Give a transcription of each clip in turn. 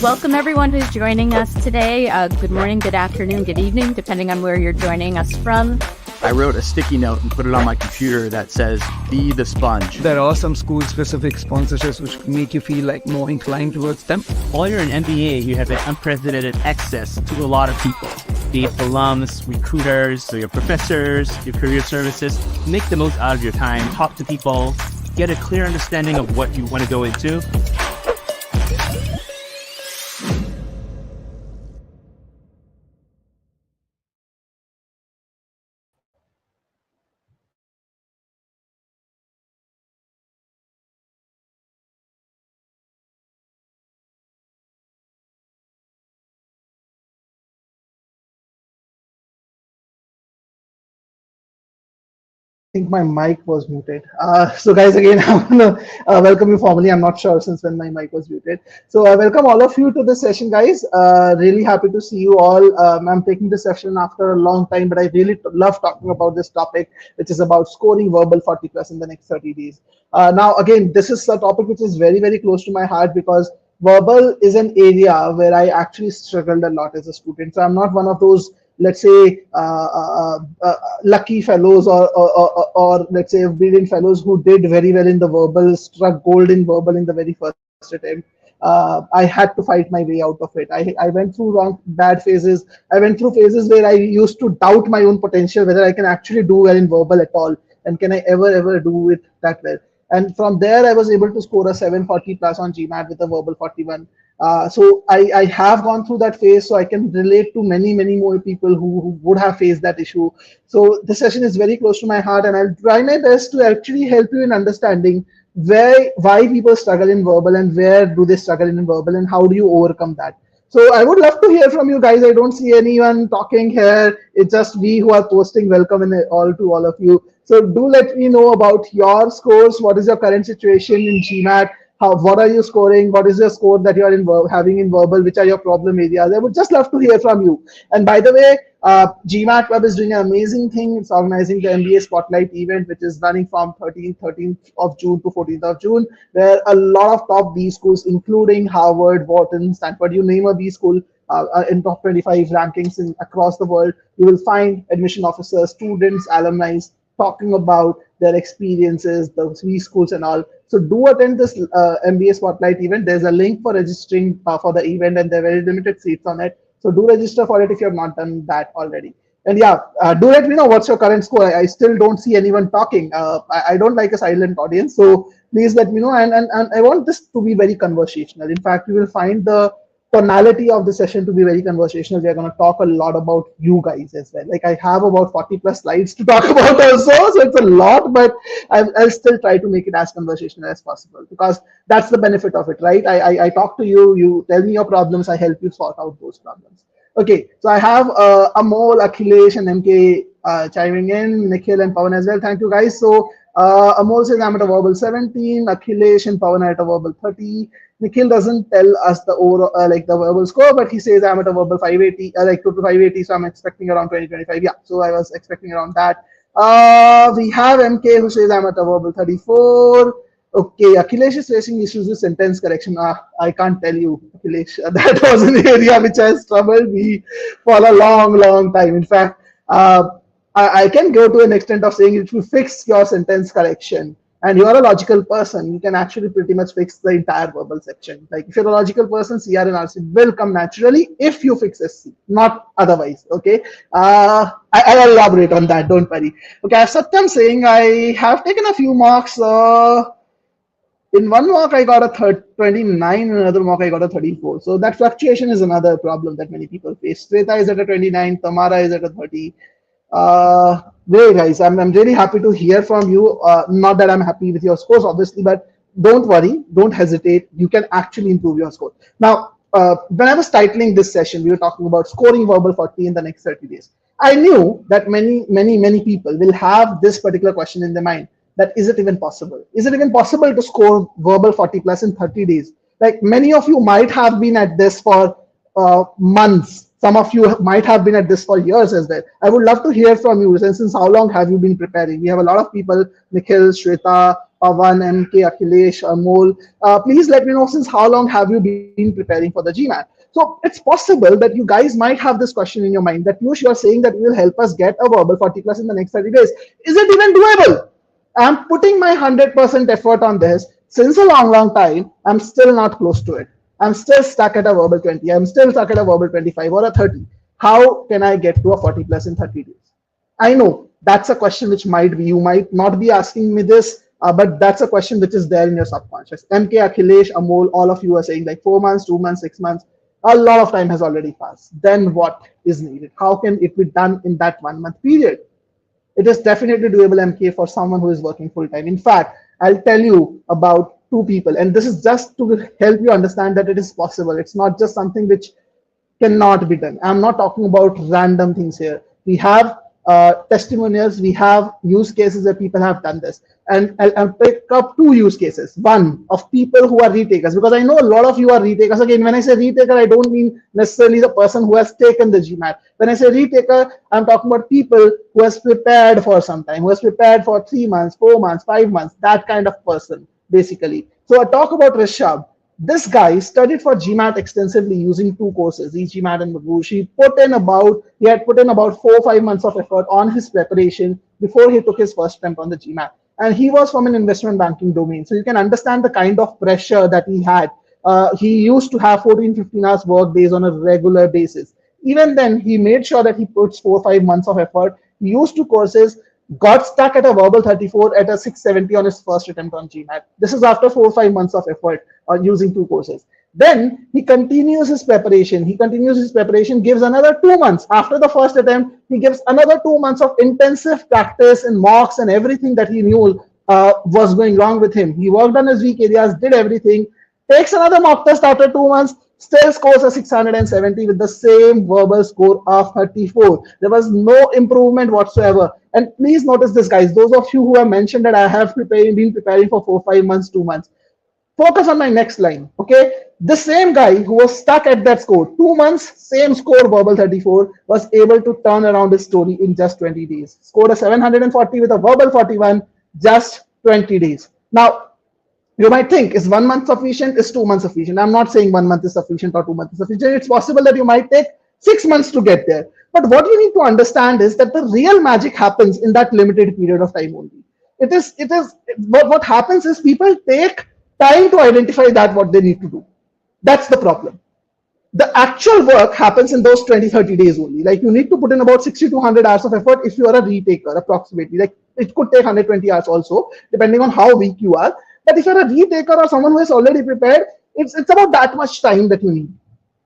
Welcome everyone who's joining us today. Good morning, good afternoon, good evening, depending on where you're joining us from. I wrote a sticky note and put it on my computer that says, "Be the sponge." There are some school-specific sponsorships which make you feel like more inclined towards them. While you're in MBA, you have an unprecedented access to a lot of people, be it alums, recruiters, or your professors, your career services. Make the most out of your time, talk to people, get a clear understanding of what you want to go into. I think my mic was muted. So guys, again, I want to welcome you formally. I'm not sure since when my mic was muted. So I welcome all of you to this session, guys. Really happy to see you all. I'm taking this session after a long time, but I really love talking about this topic, which is about scoring verbal 40 plus in the next 30 days. Now, again, this is a topic which is very, very close to my heart because verbal is an area where I actually struggled a lot as a student. So I'm not one of those, let's say, lucky fellows or let's say brilliant fellows who did very well in the verbal, struck gold in verbal in the very first attempt. I had to fight my way out of it. I went through bad phases. I went through phases where I used to doubt my own potential, whether I can actually do well in verbal at all, and can I ever do it that well. And from there, I was able to score a 740 plus on GMAT with a verbal 41. So I have gone through that phase, so I can relate to many more people who would have faced that issue. So this session is very close to my heart, and I'll try my best to actually help you in understanding why people struggle in verbal and where do they struggle in verbal and how do you overcome that. So I would love to hear from you guys. I don't see anyone talking here. It's just we who are posting. Welcome to all of you. So do let me know about your scores. What is your current situation in GMAT? What are you scoring? What is your score that you are having in verbal? Which are your problem areas? I would just love to hear from you. And by the way, GMAT Web is doing an amazing thing. It's organizing the MBA Spotlight event, which is running from 13th of June to 14th of June, where a lot of top B schools, including Harvard, Wharton, Stanford, you name a B school, in top 25 rankings across the world, you will find admission officers, students, alumni talking about their experiences, the three schools and all. So do attend this MBA Spotlight event. There's a link for registering for the event, and there are very limited seats on it. So do register for it if you have not done that already. And yeah, do let me know what's your current score. I still don't see anyone talking. I don't like a silent audience. So please let me know. And I want this to be very conversational. In fact, you will find the tonality of the session to be very conversational. We are going to talk a lot about you guys as well. Like I have about 40 plus slides to talk about also, so it's a lot, but I'll still try to make it as conversational as possible because that's the benefit of it, right? I talk to you, you tell me your problems, I help you sort out those problems. Okay, so I have Amol, Akhilesh, and MK chiming in, Nikhil and Pawan as well. Thank you guys. So Amol says I'm at a verbal 17, Akhilesh and Pawan are at a verbal 30. Nikhil doesn't tell us the overall, like the verbal score, but he says I'm at a verbal 580, like 2 to 580, so I'm expecting around 20-25. Yeah, so I was expecting around that. We have MK who says I'm at a verbal 34. Okay, Akhilesh is facing issues with sentence correction. I can't tell you, Akhilesh. That was an area which has troubled me for a long time. In fact, I can go to an extent of saying if you fix your sentence correction, and you're a logical person, you can actually pretty much fix the entire verbal section. Like if you're a logical person, CR and RC will come naturally if you fix SC, not otherwise. Okay, I'll elaborate on that. Don't worry. Okay, as Satyam saying, I have taken a few marks. In one mock, I got a 29. In another mock, I got a 34. So that fluctuation is another problem that many people face. Sweta is at a 29. Tamara is at a 30. Great guys, I'm really happy to hear from you. Not that I'm happy with your scores obviously, but don't worry, don't hesitate, you can actually improve your score. Now when I was titling this session, we were talking about scoring verbal 40 in the next 30 days. I knew that many people will have this particular question in their mind, that is it even possible? Is it even possible to score verbal 40 plus in 30 days? Like many of you might have been at this for months. Some of you might have been at this for years as well. I would love to hear from you. Since how long have you been preparing? We have a lot of people, Nikhil, Shweta, Pavan, MK, Akhilesh, Amol. Please let me know since how long have you been preparing for the GMAT. So it's possible that you guys might have this question in your mind that you are saying that you will help us get a verbal 40 plus in the next 30 days. Is it even doable? I'm putting my 100% effort on this since a long, long time. I'm still not close to it. I'm still stuck at a verbal 20. I'm still stuck at a verbal 25 or a 30. How can I get to a 40 plus in 30 days? I know that's a question which you might not be asking me this, but that's a question which is there in your subconscious. MK, Akhilesh, Amol, all of you are saying like 4 months, 2 months, 6 months. A lot of time has already passed. Then what is needed? How can it be done in that 1 month period? It is definitely doable, MK, for someone who is working full time. In fact, I'll tell you about two people, and this is just to help you understand that it is possible. It's not just something which cannot be done. I'm not talking about random things here. We have testimonials, we have use cases where people have done this. And I'll pick up two use cases. One of people who are retakers, because I know a lot of you are retakers. Again, when I say retaker, I don't mean necessarily the person who has taken the GMAT. When I say retaker, I'm talking about people who has prepared for some time, who has prepared for 3 months, 4 months, 5 months, that kind of person, basically. So I talk about Rishabh. This guy studied for GMAT extensively using two courses, GMAT and Magoosh. He had put in about 4 or 5 months of effort on his preparation before he took his first attempt on the GMAT. And he was from an investment banking domain. So you can understand the kind of pressure that he had. He used to have 14, 15 hours work days on a regular basis. Even then, he made sure that he puts 4 or 5 months of effort. He used two courses, got stuck at a verbal 34 at a 670 on his first attempt on GMAT. This is after 4 or 5 months of effort using two courses. Then he continues his preparation. Gives another 2 months. After the first attempt, he gives another 2 months of intensive practice and mocks and everything that he knew was going wrong with him. He worked on his weak areas, did everything, takes another mock test after 2 months, still scores a 670 with the same verbal score of 34. There was no improvement whatsoever. And please notice this, guys. Those of you who have mentioned that I have been preparing for 4, 5 months, 2 months. Focus on my next line, okay? The same guy who was stuck at that score, 2 months, same score, verbal 34, was able to turn around his story in just 20 days. Scored a 740 with a verbal 41, just 20 days. Now, you might think, is 1 month sufficient? Is 2 months sufficient? I'm not saying 1 month is sufficient or 2 months is sufficient. It's possible that you might take 6 months to get there. But what you need to understand is that the real magic happens in that limited period of time only. What happens is people take time to identify that what they need to do. That's the problem. The actual work happens in those 20, 30 days only. Like you need to put in about 60 to 100 hours of effort if you are a retaker, approximately. Like it could take 120 hours also, depending on how weak you are. But if you're a retaker or someone who is already prepared, it's about that much time that you need.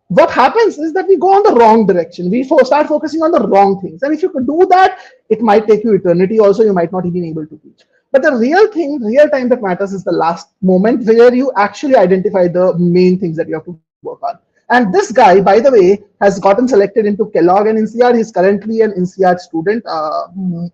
What happens is that we go on the wrong direction. We start focusing on the wrong things. And if you could do that, it might take you eternity also. You might not even be able to teach. But the real time that matters is the last moment where you actually identify the main things that you have to work on. And this guy, by the way, has gotten selected into Kellogg and INSEAD. He's currently an INSEAD student.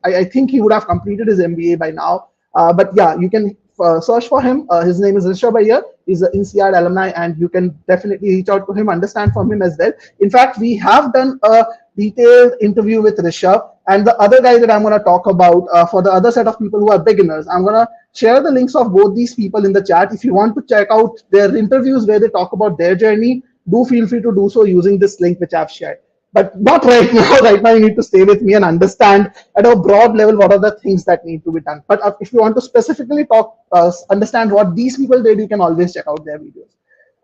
I think he would have completed his MBA by now. But yeah, you can search for him. His name is Rishabh Iyer. He's an INSEAD alumni, and you can definitely reach out to him, understand from him as well. In fact, we have done a detailed interview with Rishabh. And the other guy that I'm going to talk about for the other set of people who are beginners, I'm going to share the links of both these people in the chat. If you want to check out their interviews where they talk about their journey, do feel free to do so using this link which I've shared. But not right now. Right now, you need to stay with me and understand at a broad level what are the things that need to be done. But if you want to specifically understand what these people did, you can always check out their videos.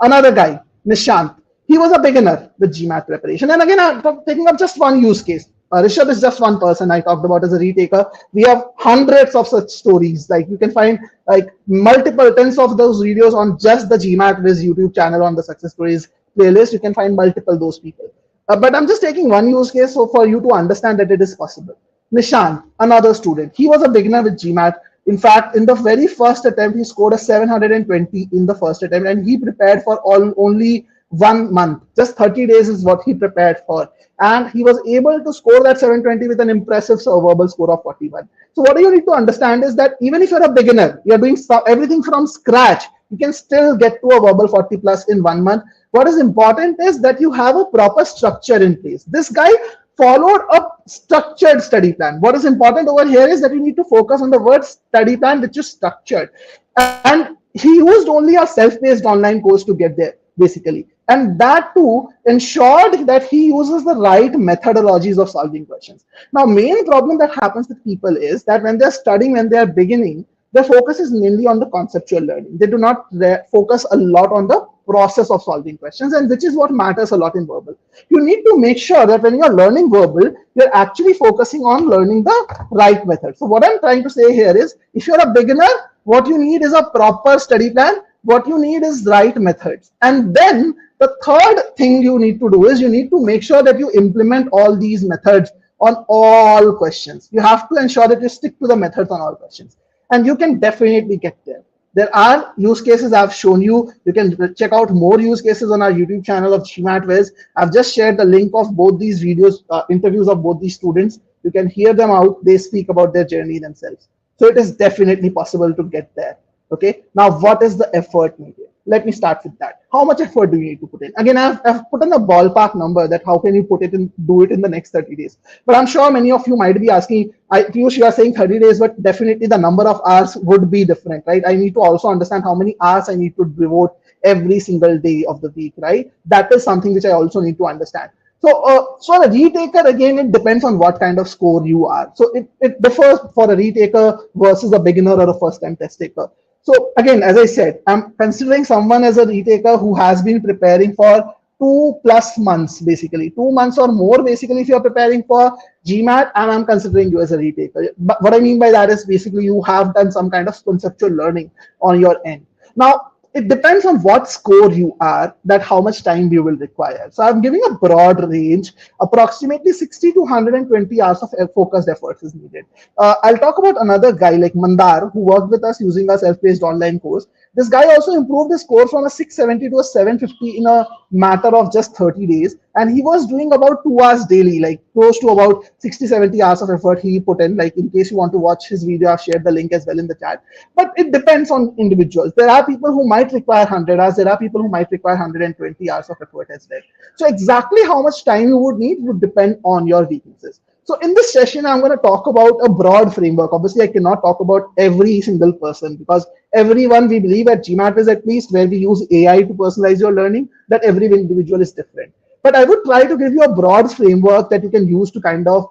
Another guy, Nishant, he was a beginner with GMAT preparation. And again, I'm taking up just one use case. Rishabh is just one person I talked about as a retaker. We have hundreds of such stories. Like you can find like multiple tens of those videos on just the GMATWhiz YouTube channel on the Success Stories playlist. You can find multiple those people. But I'm just taking one use case so for you to understand that it is possible. Nishant, another student. He was a beginner with GMAT. In fact, in the very first attempt, he scored a 720 in the first attempt, and he prepared for only 1 month. Just 30 days is what he prepared for. And he was able to score that 720 with an impressive verbal score of 41. So what you need to understand is that even if you're a beginner, you're doing everything from scratch, you can still get to a verbal 40 plus in 1 month. What is important is that you have a proper structure in place. This guy followed up structured study plan. What is important over here is that you need to focus on the word study plan, which is structured. And he used only a self-paced online course to get there, basically. And that too ensured that he uses the right methodologies of solving questions. Now, main problem that happens with people is that when they're studying, when they're beginning, their focus is mainly on the conceptual learning. They do not focus a lot on the process of solving questions, and which is what matters a lot in verbal. You need to make sure that when you're learning verbal, you're actually focusing on learning the right method. So what I'm trying to say here is, if you're a beginner, what you need is a proper study plan. What you need is right methods. And then the third thing you need to do is you need to make sure that you implement all these methods on all questions. You have to ensure that you stick to the methods on all questions. And you can definitely get there. There are use cases I've shown you. You can check out more use cases on our YouTube channel of GMATWhiz. I've just shared the link of both these videos, interviews of both these students. You can hear them out. They speak about their journey themselves. So it is definitely possible to get there. Okay. Now, what is the effort needed? Let me start with that. How much effort do you need to put in? Again, I've put in a ballpark number that how can you put it in, do it in the next 30 days. But I'm sure many of you might be asking, Piyush, you are saying 30 days, but definitely the number of hours would be different, right? I need to also understand how many hours I need to devote every single day of the week, right? That is something which I also need to understand. So, so a retaker, again, it depends on what kind of score you are. So it differs for a retaker versus a beginner or a first-time test taker. So again, as I said, I'm considering someone as a retaker who has been preparing for 2+ months, basically 2 months or more, basically, if you're preparing for GMAT, and I'm considering you as a retaker. But what I mean by that is basically you have done some kind of conceptual learning on your end. Now, it depends on what score you are, that how much time you will require. So I'm giving a broad range. Approximately 60 to 120 hours of focused efforts is needed. I'll talk about another guy like Mandar, who worked with us using a self-paced online course. This guy also improved his score from a 670 to a 750 in a matter of just 30 days. And he was doing about 2 hours daily, like close to about 60-70 hours of effort he put in. Like, in case you want to watch his video, I've shared the link as well in the chat. But it depends on individuals. There are people who might require 100 hours. There are people who might require 120 hours of effort as well. So exactly how much time you would need would depend on your weaknesses. So in this session, I'm going to talk about a broad framework. Obviously, I cannot talk about every single person, because everyone, we believe at GMATWhiz, at least, where we use AI to personalize your learning, that every individual is different. But I would try to give you a broad framework that you can use to kind of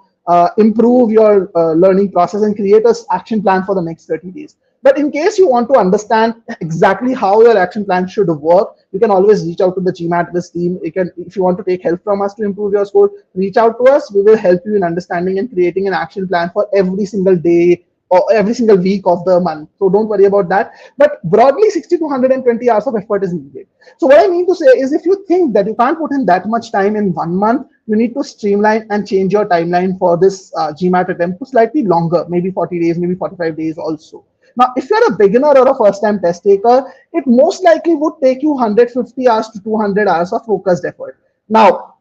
improve your learning process and create an action plan for the next 30 days. But in case you want to understand exactly how your action plan should work, you can always reach out to the GMATWhiz team. You can, if you want to take help from us to improve your score, reach out to us. We will help you in understanding and creating an action plan for every single day or every single week of the month. So don't worry about that. But broadly, 60 to 120 hours of effort is needed. So what I mean to say is, if you think that you can't put in that much time in 1 month, you need to streamline and change your timeline for this GMAT attempt to slightly longer, maybe 40 days, maybe 45 days also. Now, if you're a beginner or a first-time test taker, it most likely would take you 150 hours to 200 hours of focused effort. Now,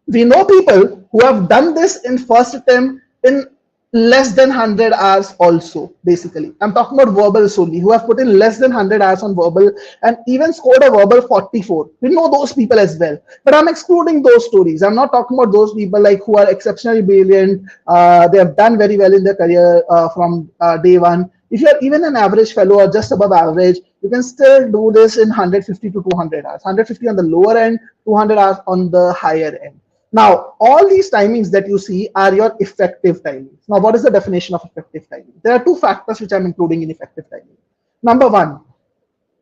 we know people who have done this in first attempt in less than 100 hours also, basically. I'm talking about verbal solely, who have put in less than 100 hours on verbal and even scored a verbal 44. We know those people as well. But I'm excluding those stories. I'm not talking about those people like who are exceptionally brilliant. They have done very well in their career from day one. If you're even an average fellow or just above average, you can still do this in 150 to 200 hours. 150 on the lower end, 200 hours on the higher end. Now, all these timings that you see are your effective timings. Now, what is the definition of effective timing? There are 2 factors which I'm including in effective timing. Number 1,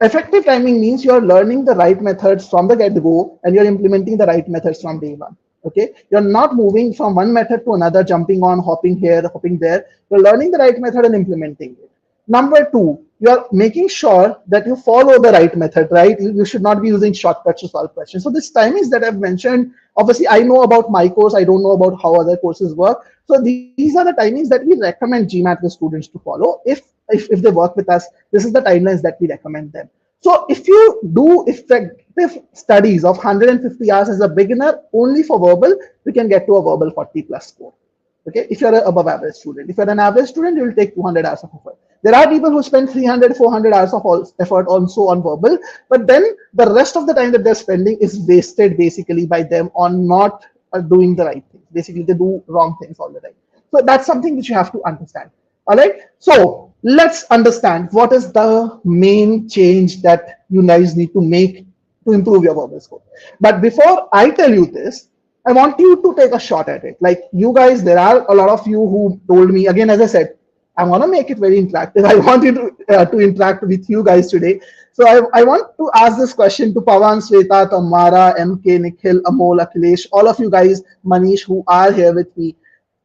effective timing means you're learning the right methods from the get-go and you're implementing the right methods from day one. Okay, you're not moving from one method to another, jumping on, hopping here, hopping there. You're learning the right method and implementing it. Number 2, you're making sure that you follow the right method, right? You should not be using shortcuts to solve questions. So these timings that I've mentioned, obviously I know about my course, I don't know about how other courses work. So these are the timings that we recommend GMAT students to follow. If they work with us, this is the timelines that we recommend them. So if you do effective studies of 150 hours as a beginner only for verbal, we can get to a verbal 40+ score. Okay, if you're an above average student. If you're an average student, you will take 200 hours of effort. There are people who spend 300, 400 hours of effort also on verbal, but then the rest of the time that they're spending is wasted basically by them on not are doing the right things. Basically, they do wrong things all the time. So that's something which you have to understand. All right. So let's understand what is the main change that you guys need to make to improve your verbal score. But before I tell you this, I want you to take a shot at it. Like you guys, there are a lot of you who told me, again, as I said, I want to make it very interactive. I want you to interact with you guys today. So I want to ask this question to Pawan, Sweta, Tamara, MK, Nikhil, Amol, Akhilesh, all of you guys, Manish, who are here with me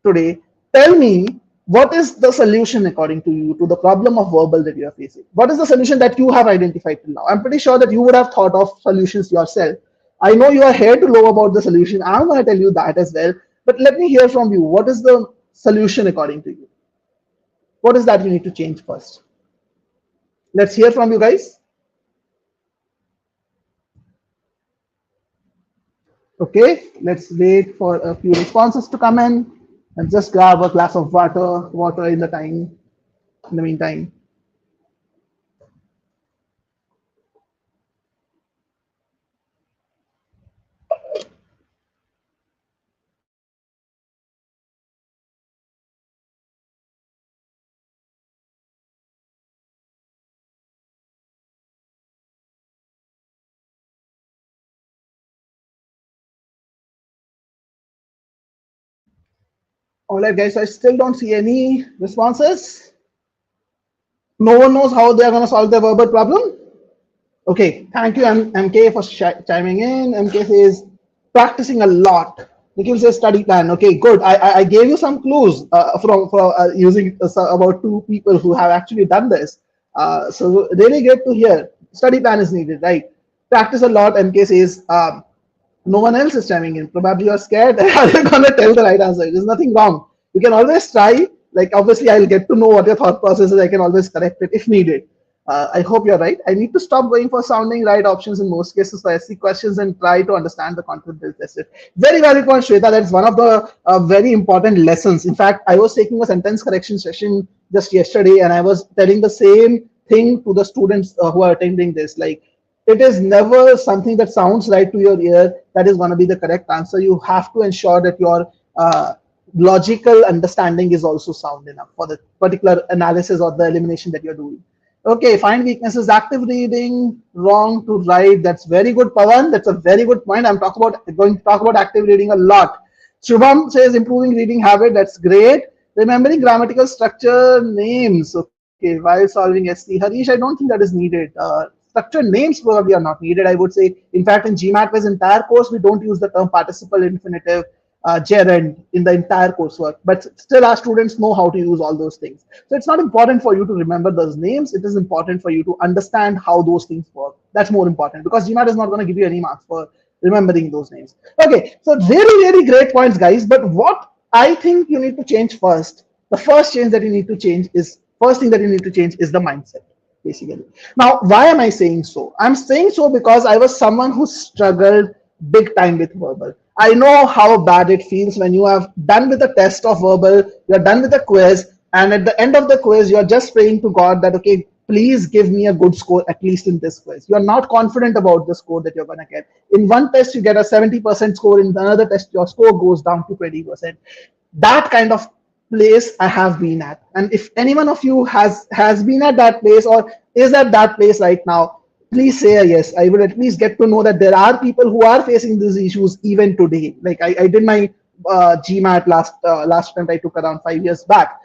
today. Tell me, what is the solution according to you to the problem of verbal that you are facing? What is the solution that you have identified till now? I'm pretty sure that you would have thought of solutions yourself. I know you are here to know about the solution. I'm going to tell you that as well. But let me hear from you. What is the solution according to you? What is that you need to change first? Let's hear from you guys. Okay, let's wait for a few responses to come in and just grab a glass of water in the meantime. All right, guys, I still don't see any responses. No one knows how they're going to solve the verbal problem. Okay, thank you, MK, for chiming in. MK says practicing a lot. Nikhil says study plan. Okay, good. I gave you some clues from using about two people who have actually done this. So really great to hear. Study plan is needed, right? Practice a lot. MK says no one else is chiming in. Probably you're scared. How are you gonna tell the right answer? There's nothing wrong. You can always try. Like obviously, I'll get to know what your thought process is. I can always correct it if needed. I hope you're right. I need to stop going for sounding right options in most cases. So I see questions and try to understand the content they'll test it. Very valid point, Shweta. That's one of the very important lessons. In fact, I was taking a sentence correction session just yesterday, and I was telling the same thing to the students who are attending this. Like, it is never something that sounds right to your ear that is going to be the correct answer. You have to ensure that your logical understanding is also sound enough for the particular analysis or the elimination that you're doing. Okay, find weaknesses, active reading, wrong to right. That's very good, Pawan. That's a very good point. I'm going to talk about active reading a lot. Shubham says improving reading habit. That's great. Remembering grammatical structure names. Okay, while solving SC. Harish, I don't think that is needed. Structured names probably are not needed, I would say. In fact, in GMATWhiz entire course, we don't use the term participle infinitive, gerund in the entire coursework, but still our students know how to use all those things. So it's not important for you to remember those names. It is important for you to understand how those things work. That's more important because GMAT is not going to give you any marks for remembering those names. Okay, so really, really great points, guys. But what I think you need to change first, the first thing that you need to change is the mindset. Basically. Now, why am I saying so? I'm saying so because I was someone who struggled big time with verbal. I know how bad it feels when you have done with a test of verbal, you're done with a quiz, and at the end of the quiz, you're just praying to God that, okay, please give me a good score, at least in this quiz. You're not confident about the score that you're going to get. In one test, you get a 70% score. In another test, your score goes down to 20%. That kind of place I have been at, and if any one of you has been at that place or is at that place right now, please say a yes. I would at least get to know that there are people who are facing these issues even today. Like I did my GMAT last attempt I took around 5 years back.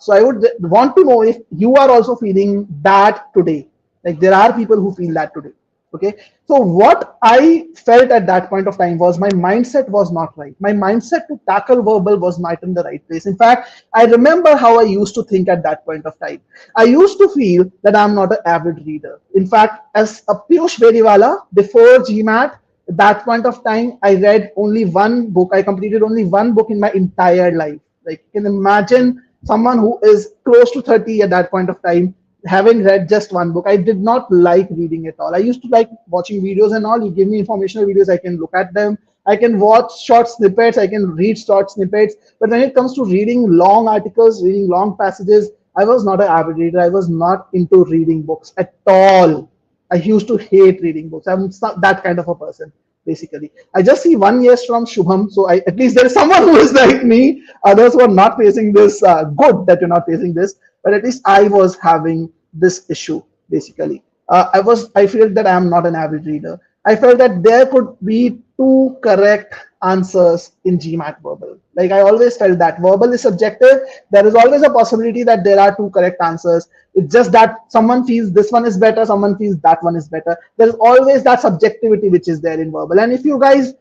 So I would want to know if you are also feeling that today. Like there are people who feel that today. Okay, so what I felt at that point of time was my mindset was not right. My mindset to tackle verbal was not in the right place. In fact, I remember how I used to think at that point of time. I used to feel that I'm not an avid reader. In fact, as a Piyush Beriwala, before GMAT, at that point of time, I read only one book. I completed only one book in my entire life. Like you can imagine someone who is close to 30 at that point of time having read just one book. I did not like reading at all. I used to like watching videos and all. You give me informational videos, I can look at them. I can watch short snippets. I can read short snippets. But when it comes to reading long articles, reading long passages, I was not an avid reader. I was not into reading books at all. I used to hate reading books. I'm not that kind of a person. basically. I just see one yes from Shubham, so at least there is someone who is like me. Others who are not facing this. Good that you're not facing this, but at least I was having this issue basically. I felt that I am not an average reader. I felt that there could be two correct answers in GMAT verbal. Like I always felt that verbal is subjective. There is always a possibility that there are two correct answers. It's just that someone feels this one is better, someone feels that one is better. There's always that subjectivity which is there in verbal. And if you guys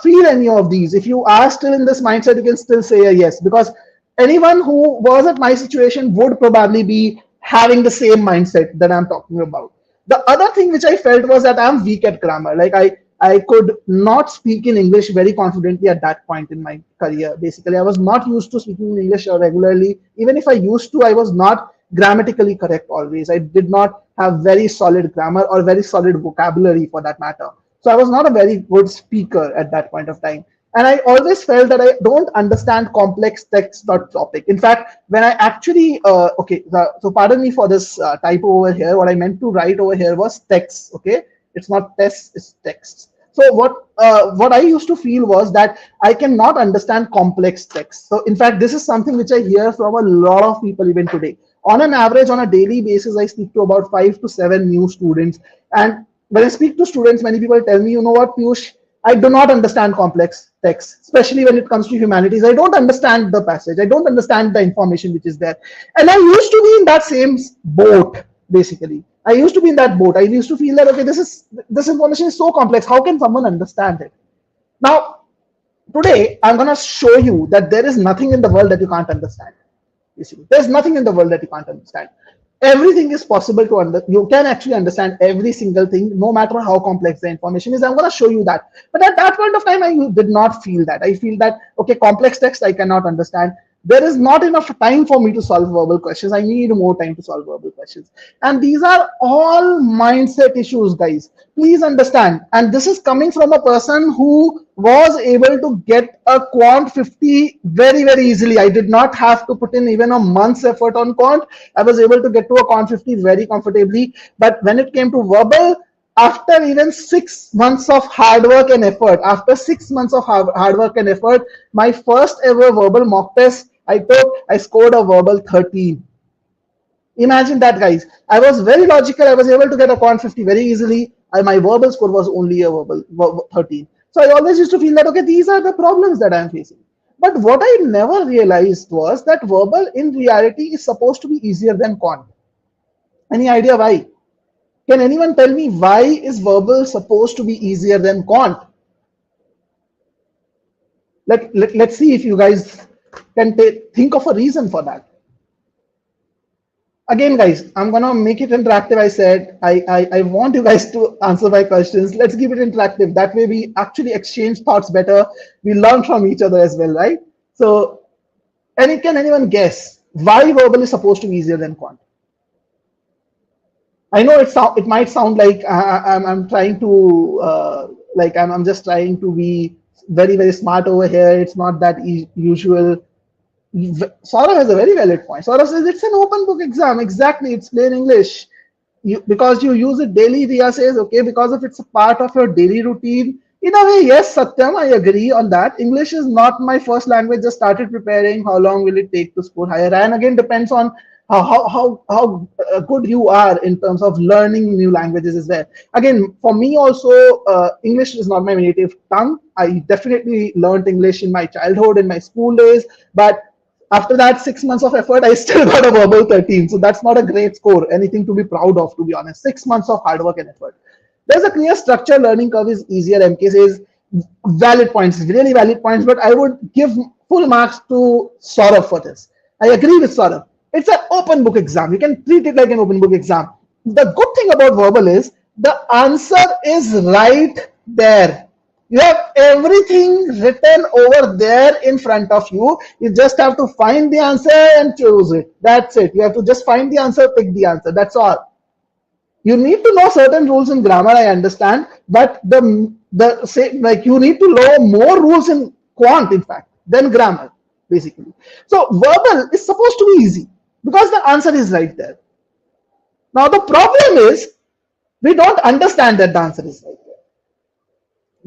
feel any of these, if you are still in this mindset, you can still say a yes, because anyone who was at my situation would probably be having the same mindset that I'm talking about. The other thing which I felt was that I'm weak at grammar. Like I could not speak in English very confidently at that point in my career. Basically, I was not used to speaking in English regularly. Even if I used to, I was not grammatically correct always. I did not have very solid grammar or very solid vocabulary for that matter. So I was not a very good speaker at that point of time. And I always felt that I don't understand complex text or topic. In fact, when I actually, so pardon me for this typo over here. What I meant to write over here was text, okay? It's not tests, it's texts. So what I used to feel was that I cannot understand complex text. So in fact, this is something which I hear from a lot of people even today. On an average, on a daily basis, I speak to about 5 to 7 new students. And when I speak to students, many people tell me, you know what, Piyush, I do not understand complex text, especially when it comes to humanities. I don't understand the passage. I don't understand the information which is there. And I used to be in that same boat, basically. I used to be in that boat. I used to feel that, okay, this information is so complex. How can someone understand it? Now, today, I'm going to show you that there is nothing in the world that you can't understand. Basically, there's nothing in the world that you can't understand. Everything is possible to understand. You can actually understand every single thing, no matter how complex the information is. I'm going to show you that. But at that point of time, I did not feel that. I feel that, okay, complex text I cannot understand. There is not enough time for me to solve verbal questions. I need more time to solve verbal questions. And these are all mindset issues, guys. Please understand. And this is coming from a person who was able to get a Quant 50 very, very easily. I did not have to put in even a month's effort on Quant. I was able to get to a Quant 50 very comfortably. But when it came to verbal, after even 6 months of hard work and effort, my first ever verbal mock test I scored a verbal 13. Imagine that, guys. I was very logical. I was able to get a Quant 50 very easily. My verbal score was only a verbal 13. So I always used to feel that, okay, these are the problems that I'm facing. But what I never realized was that verbal in reality is supposed to be easier than Quant. Any idea why? Can anyone tell me why is verbal supposed to be easier than Quant? Let's see if you guys can think of a reason for that. Again, guys, I'm gonna make it interactive. I said I want you guys to answer my questions. Let's keep it interactive. That way we actually exchange thoughts better. We learn from each other as well, right? So, can anyone guess why verbal is supposed to be easier than Quant? I know it might sound like I'm trying to I'm just trying to be very, very smart over here. It's not that usual. Saurav has a very valid point. Saurav says it's an open book exam. Exactly, it's plain English. Because you use it daily, Riya says, okay, because if it's a part of your daily routine. In a way, yes, Satyam, I agree on that. English is not my first language. Just started preparing. How long will it take to score higher? And again, depends on how good you are in terms of learning new languages as well. Again, for me also, English is not my native tongue. I definitely learned English in my childhood, in my school days, but after that 6 months of effort, I still got a verbal 13. So that's not a great score, anything to be proud of, to be honest. 6 months of hard work and effort. There's a clear structure. Learning curve is easier. MK says valid points, really valid points, but I would give full marks to Saurav for this. I agree with Saurav. It's an open book exam. You can treat it like an open book exam. The good thing about verbal is the answer is right there. You have everything written over there in front of you. You just have to find the answer and choose it. That's it. You have to just find the answer, pick the answer. That's all. You need to know certain rules in grammar, I understand, but you need to know more rules in Quant, in fact, than grammar, basically. So verbal is supposed to be easy because the answer is right there. Now the problem is we don't understand that the answer is right there.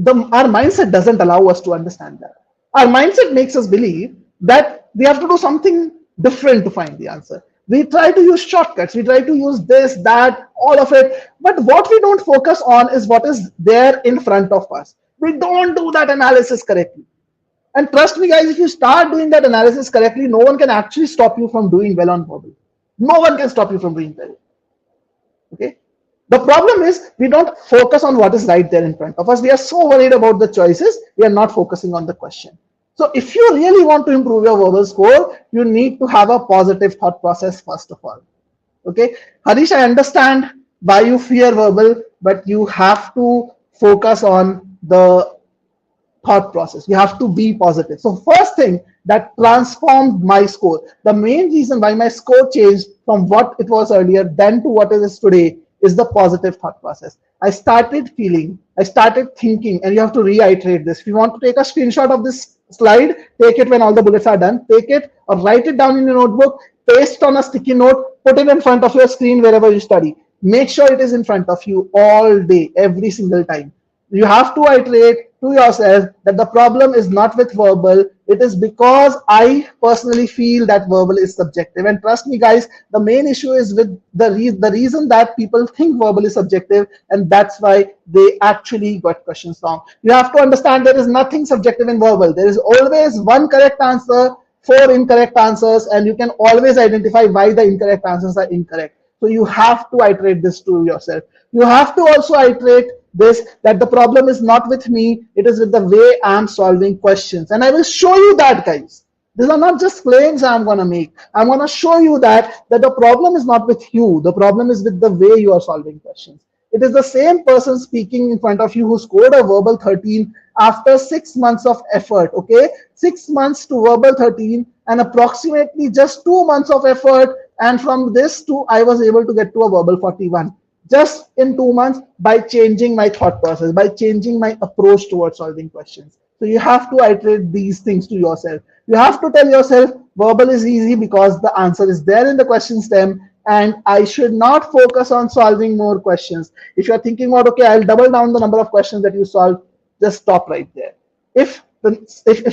our mindset doesn't allow us to understand that. Our mindset makes us believe that we have to do something different to find the answer. We try to use shortcuts, we try to use this, that, all of it. But what we don't focus on is what is there in front of us. We don't do that analysis correctly. And trust me, guys, if you start doing that analysis correctly, no one can actually stop you from doing well on verbal. No one can stop you from doing well. Okay. The problem is we don't focus on what is right there in front of us. We are so worried about the choices, we are not focusing on the question. So if you really want to improve your verbal score, you need to have a positive thought process first of all. Okay. Harish, I understand why you fear verbal, but you have to focus on the thought process. You have to be positive. So first thing that transformed my score, the main reason why my score changed from what it was earlier then to what it is today, is the positive thought process. I started feeling, I started thinking, and you have to reiterate this. If you want to take a screenshot of this slide, take it when all the bullets are done, take it or write it down in your notebook, paste on a sticky note, put it in front of your screen wherever you study. Make sure it is in front of you all day, every single time. You have to iterate to yourself that the problem is not with verbal, it is because I personally feel that verbal is subjective. And trust me, guys, the main issue is with the reason that people think verbal is subjective, and that's why they actually got questions wrong. You have to understand there is nothing subjective in verbal. There is always one correct answer, four incorrect answers, and you can always identify why the incorrect answers are incorrect. So you have to iterate this to yourself. You have to also iterate this, that the problem is not with me, it is with the way I'm solving questions. And I will show you that, guys. These are not just claims I'm going to make. I'm going to show you that the problem is not with you. The problem is with the way you are solving questions. It is the same person speaking in front of you who scored a verbal 13 after 6 months of effort. Okay, 6 months to verbal 13 and approximately just 2 months of effort. And from this to I was able to get to a verbal 41. Just in 2 months by changing my thought process, by changing my approach towards solving questions. So you have to iterate these things to yourself. You have to tell yourself verbal is easy because the answer is there in the question stem, and I should not focus on solving more questions. If you're thinking about, okay, I'll double down the number of questions that you solve, just stop right there. If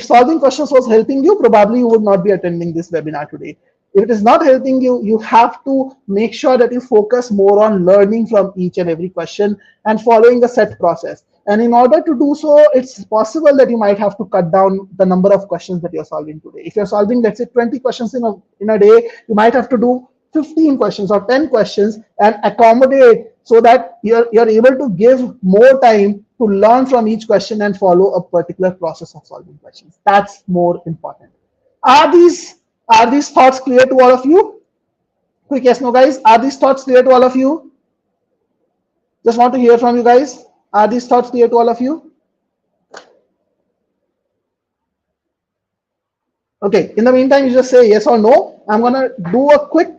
solving questions was helping you, probably you would not be attending this webinar today. If it is not helping you, you have to make sure that you focus more on learning from each and every question and following the set process. And in order to do so, it's possible that you might have to cut down the number of questions that you're solving today. If you're solving, let's say, 20 questions in a day, you might have to do 15 questions or 10 questions and accommodate so that you're able to give more time to learn from each question and follow a particular process of solving questions. That's more important. Are these thoughts clear to all of you? Quick yes, no, guys. Are these thoughts clear to all of you? Just want to hear from you guys. Are these thoughts clear to all of you? Okay, in the meantime, you just say yes or no. I'm going to do a quick,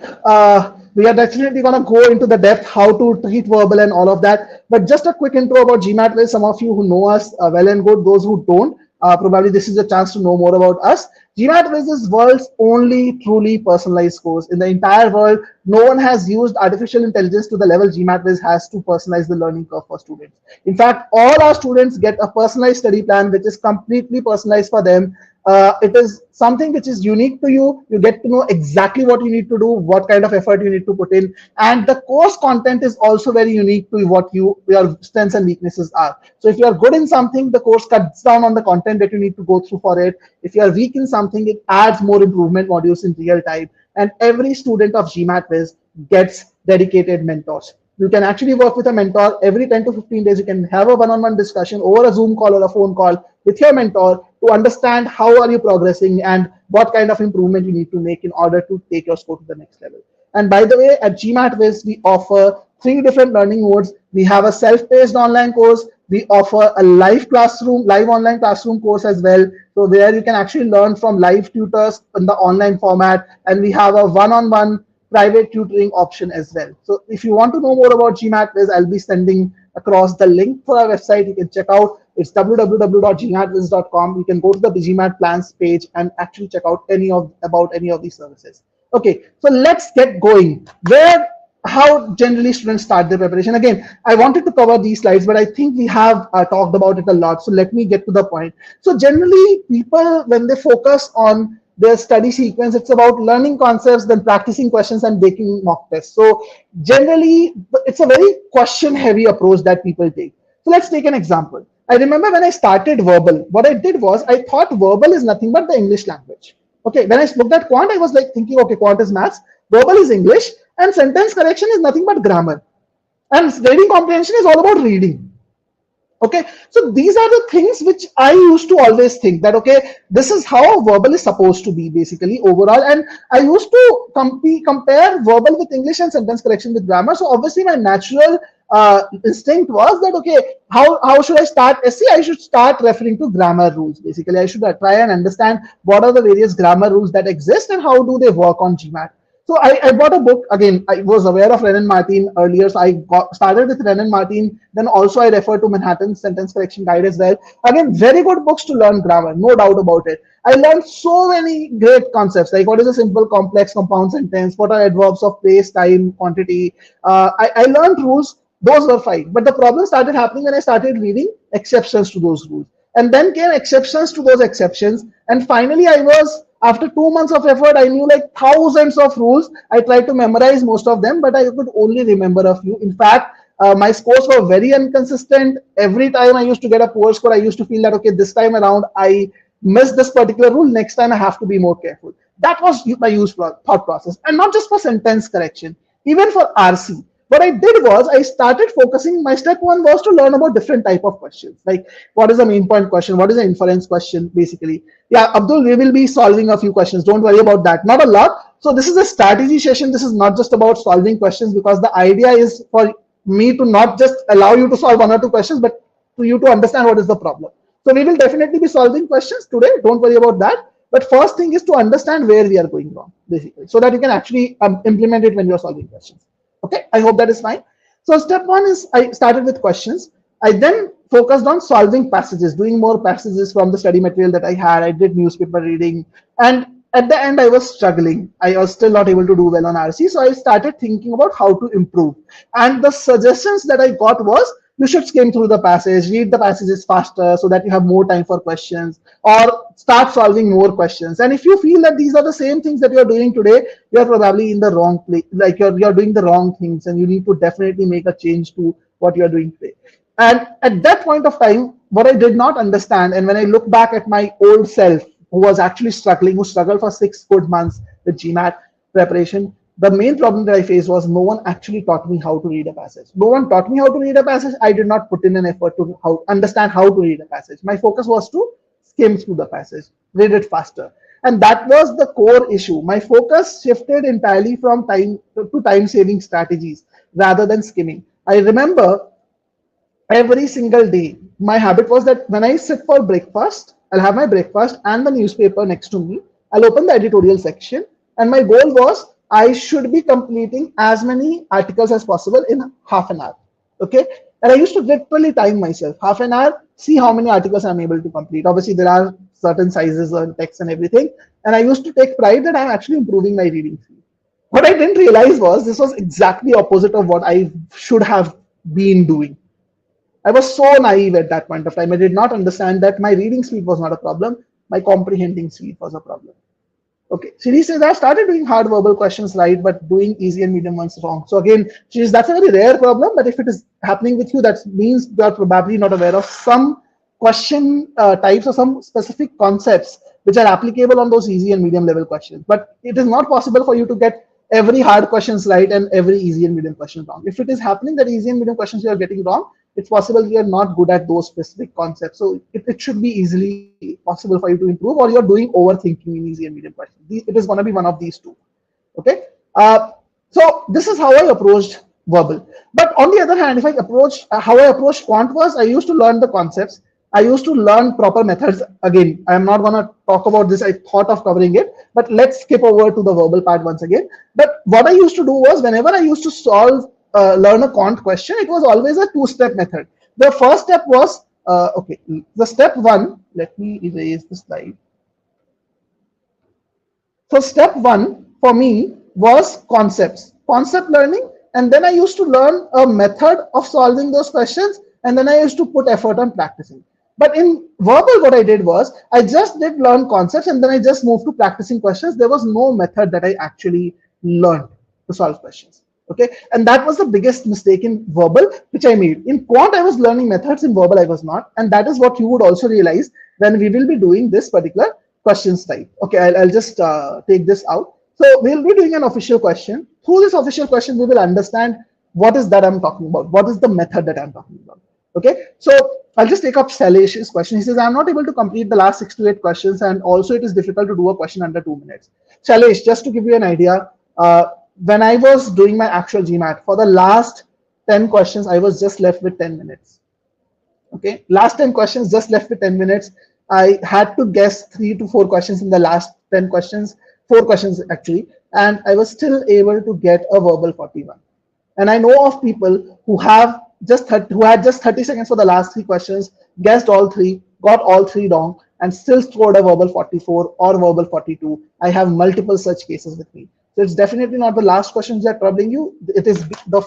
we are definitely going to go into the depth, how to treat verbal and all of that. But just a quick intro about GMATWhiz. Some of you who know us well and good, those who don't, probably this is a chance to know more about us. GMATWhiz is world's only truly personalized course. In the entire world, no one has used artificial intelligence to the level GMATWhiz has to personalize the learning curve for students. In fact, all our students get a personalized study plan, which is completely personalized for them. It is something which is unique to you. You get to know exactly what you need to do, what kind of effort you need to put in. And the course content is also very unique to what your strengths and weaknesses are. So if you are good in something, the course cuts down on the content that you need to go through for it. If you are weak in something, it adds more improvement modules in real time. And every student of GMATWhiz gets dedicated mentors. You can actually work with a mentor every 10 to 15 days. You can have a one-on-one discussion over a Zoom call or a phone call with your mentor to understand how are you progressing and what kind of improvement you need to make in order to take your score to the next level. And by the way, at GMATWhiz, we offer 3 different learning modes. We have a self-paced online course. We offer a live online classroom course as well. So where you can actually learn from live tutors in the online format. And we have a one-on-one private tutoring option as well. So if you want to know more about GMATWhiz, I'll be sending across the link for our website. You can check out. It's www.gmatwiz.com. You can go to the GMAT plans page and actually check out about any of these services. Okay, so let's get going. Where how generally students start their preparation. Again, I wanted to cover these slides, but I think we have talked about it a lot. So let me get to the point. So generally, people, when they focus on their study sequence, it's about learning concepts, then practicing questions and taking mock tests. So generally, it's a very question-heavy approach that people take. So let's take an example. I remember when I started verbal, what I did was I thought verbal is nothing but the English language. Okay, when I looked at quant, I was like thinking, okay, quant is maths, verbal is English, and sentence correction is nothing but grammar. And reading comprehension is all about reading. Okay, so these are the things which I used to always think that, okay, this is how verbal is supposed to be basically overall. And I used to compare verbal with English and sentence correction with grammar. So obviously my natural instinct was that, okay, how should I start SC? I should start referring to grammar rules. Basically, I should try and understand what are the various grammar rules that exist and how do they work on GMAT. So I bought a book. Again, I was aware of Wren & Martin earlier, so I started with Wren & Martin. Then also I referred to Manhattan Sentence Correction Guide as well. Again, very good books to learn grammar, no doubt about it. I learned so many great concepts, like what is a simple, complex, compound sentence, what are adverbs of place, time, quantity. I learned rules, those were fine. But the problem started happening when I started reading exceptions to those rules. And then came exceptions to those exceptions. And finally, after 2 months of effort, I knew like thousands of rules. I tried to memorize most of them, but I could only remember a few. In fact, my scores were very inconsistent. Every time I used to get a poor score, I used to feel that, okay, this time around, I missed this particular rule. Next time, I have to be more careful. That was my thought process. And not just for sentence correction, even for RC. What I did was I started focusing. My step one was to learn about different type of questions, like what is a main point question, what is an inference question, basically. Yeah, Abdul, we will be solving a few questions. Don't worry about that. Not a lot. So this is a strategy session. This is not just about solving questions, because the idea is for me to not just allow you to solve 1 or 2 questions, but for you to understand what is the problem. So we will definitely be solving questions today. Don't worry about that. But first thing is to understand where we are going wrong, basically, so that you can actually implement it when you are solving questions. Okay, I hope that is fine. So step one is I started with questions. I then focused on solving passages, doing more passages from the study material that I had. I did newspaper reading, and at the end I was struggling. I was still not able to do well on RC. So I started thinking about how to improve. And the suggestions that I got was, you should skim through the passage, read the passages faster so that you have more time for questions, or start solving more questions. And if you feel that these are the same things that you're doing today, you're probably in the wrong place, like you're doing the wrong things, and you need to definitely make a change to what you're doing today. And at that point of time, what I did not understand, and when I look back at my old self, who was actually struggling, who struggled for 6 good months with GMAT preparation, the main problem that I faced was no one actually taught me how to read a passage. No one taught me how to read a passage. I did not put in an effort to understand how to read a passage. My focus was to skim through the passage, read it faster. And that was the core issue. My focus shifted entirely from time-saving strategies rather than skimming. I remember every single day, my habit was that when I sit for breakfast, I'll have my breakfast and the newspaper next to me. I'll open the editorial section, and my goal was I should be completing as many articles as possible in half an hour. Okay. And I used to literally time myself, half an hour, see how many articles I'm able to complete. Obviously, there are certain sizes and text and everything. And I used to take pride that I'm actually improving my reading speed. What I didn't realize was this was exactly opposite of what I should have been doing. I was so naive at that point of time. I did not understand that my reading speed was not a problem. My comprehending speed was a problem. Okay, Shri says I started doing hard verbal questions right, but doing easy and medium ones wrong. So again, that's a very rare problem, but if it is happening with you, that means you are probably not aware of some question types or some specific concepts which are applicable on those easy and medium level questions. But it is not possible for you to get every hard questions right and every easy and medium questions wrong. If it is happening that easy and medium questions you are getting wrong, it's possible you are not good at those specific concepts. So it should be easily possible for you to improve, or you're doing overthinking in easy and medium questions. It is going to be one of these two. Okay. So this is how I approached verbal. But on the other hand, if I approach how I approached quant was, I used to learn the concepts. I used to learn proper methods. Again, I'm not going to talk about this. I thought of covering it, but let's skip over to the verbal part once again. But what I used to do was, whenever I used to learn a quant question, it was always a 2-step method. The first step was, okay, the step one, let me erase the slide. So step one for me was concepts, concept learning. and then I used to learn a method of solving those questions, and then I used to put effort on practicing. But in verbal, what I did was I just did learn concepts, and then I just moved to practicing questions. There was no method that I actually learned to solve questions. Okay, and that was the biggest mistake in verbal which I made. In quant, I was learning methods; in verbal, I was not, and that is what you would also realize when we will be doing this particular questions type. Okay, I'll just take this out. So we'll be doing an official question. Through this official question, we will understand what is that I'm talking about. What is the method that I'm talking about? Okay, so I'll just take up Salish's question. He says, I'm not able to complete the last 6 to 8 questions, and also it is difficult to do a question under 2 minutes. Salish, just to give you an idea, when I was doing my actual GMAT, for the last 10 questions, I was just left with 10 minutes. Okay, last 10 questions, just left with 10 minutes. I had to guess 3 to 4 questions in the last 10 questions, 4 questions actually, and I was still able to get a verbal 41. And I know of people who have who had just 30 seconds for the last 3 questions, guessed all 3, got all 3 wrong, and still scored a verbal 44 or verbal 42. I have multiple such cases with me. So it's definitely not the last questions that are troubling you. It is the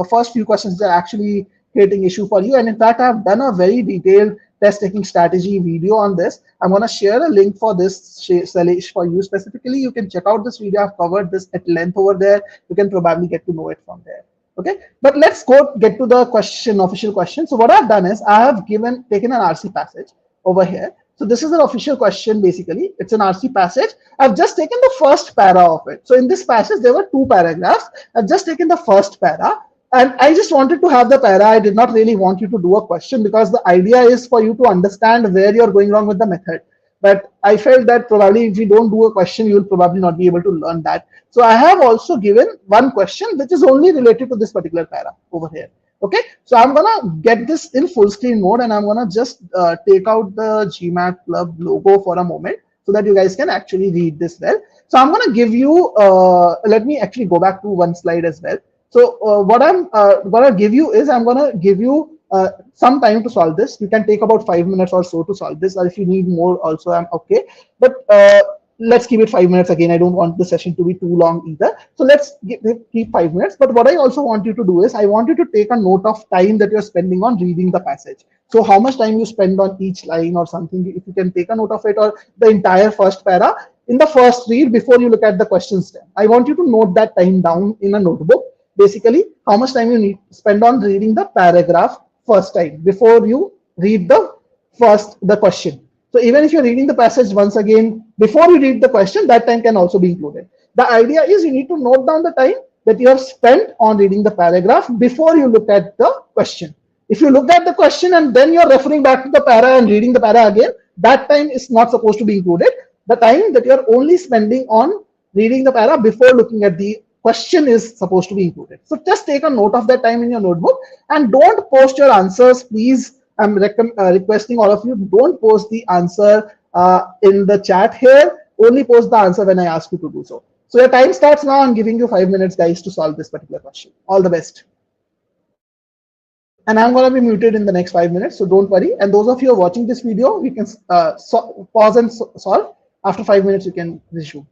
first few questions that are actually creating issue for you. And in fact, I've done a very detailed test taking strategy video on this. I'm going to share a link for this Salish for you specifically. You can check out this video. I've covered this at length over there. You can probably get to know it from there. Okay, but let's get to the question, official question. So what I've done is I have taken an RC passage over here. So this is an official question basically. It's an RC passage. I've just taken the first para of it. So in this passage, there were 2 paragraphs. I've just taken the first para. And I just wanted to have the para. I did not really want you to do a question because the idea is for you to understand where you're going wrong with the method. But I felt that probably if you don't do a question, you'll probably not be able to learn that. So I have also given one question which is only related to this particular para over here. Okay, so I'm gonna get this in full screen mode, and I'm gonna just take out the GMAT Club logo for a moment so that you guys can actually read this well. So I'm gonna give you, let me actually go back to one slide as well. So what I'm gonna give you is I'm gonna give you some time to solve this. You can take about 5 minutes or so to solve this, or if you need more also, I'm okay. But let's keep it 5 minutes again. I don't want the session to be too long either. So let's keep 5 minutes. But what I also want you to do is I want you to take a note of time that you're spending on reading the passage. So how much time you spend on each line or something, if you can take a note of it, or the entire first para in the first read before you look at the questions. I want you to note that time down in a notebook. Basically, how much time you need to spend on reading the paragraph first time before you read the question. So even if you're reading the passage once again before you read the question, that time can also be included. The idea is you need to note down the time that you have spent on reading the paragraph before you look at the question. If you look at the question and then you're referring back to the para and reading the para again, that time is not supposed to be included. The time that you're only spending on reading the para before looking at the question is supposed to be included. So just take a note of that time in your notebook, and don't post your answers, please. I'm requesting all of you, don't post the answer in the chat here. Only post the answer when I ask you to do so. So your time starts now. I'm giving you 5 minutes, guys, to solve this particular question. All the best. And I'm going to be muted in the next 5 minutes, so don't worry. And those of you who are watching this video, you can pause and solve. After 5 minutes, you can resume.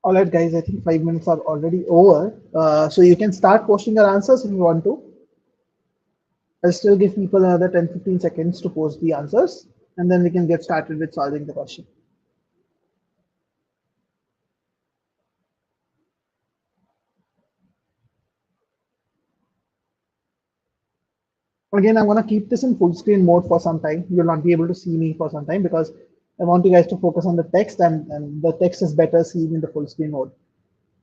All right, guys, I think 5 minutes are already over. So you can start posting your answers if you want to. I'll still give people another 10-15 seconds to post the answers, and then we can get started with solving the question. Again, I'm going to keep this in full screen mode for some time. You'll not be able to see me for some time because I want you guys to focus on the text, and the text is better seen in the full screen mode.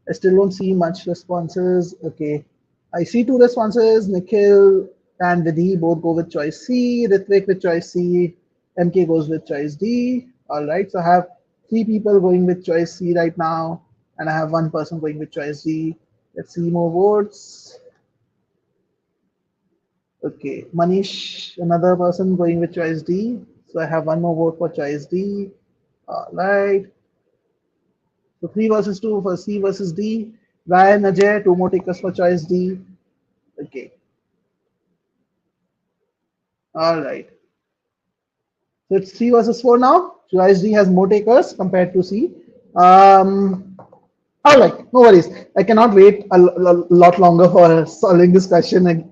I still don't see much responses. Okay. I see 2 responses. Nikhil and Vidhi both go with choice C. Ritvik with choice C. MK goes with choice D. All right. So I have 3 people going with choice C right now, and I have 1 person going with choice D. Let's see more votes. Okay. Manish, another person going with choice D. So I have 1 more vote for choice D. All right. So 3 versus 2 for C versus D. Ryan, Ajay, 2 more takers for choice D. Okay. All right. So it's 3 versus 4 now. Choice D has more takers compared to C. All right, no worries. I cannot wait a lot longer for solving this question.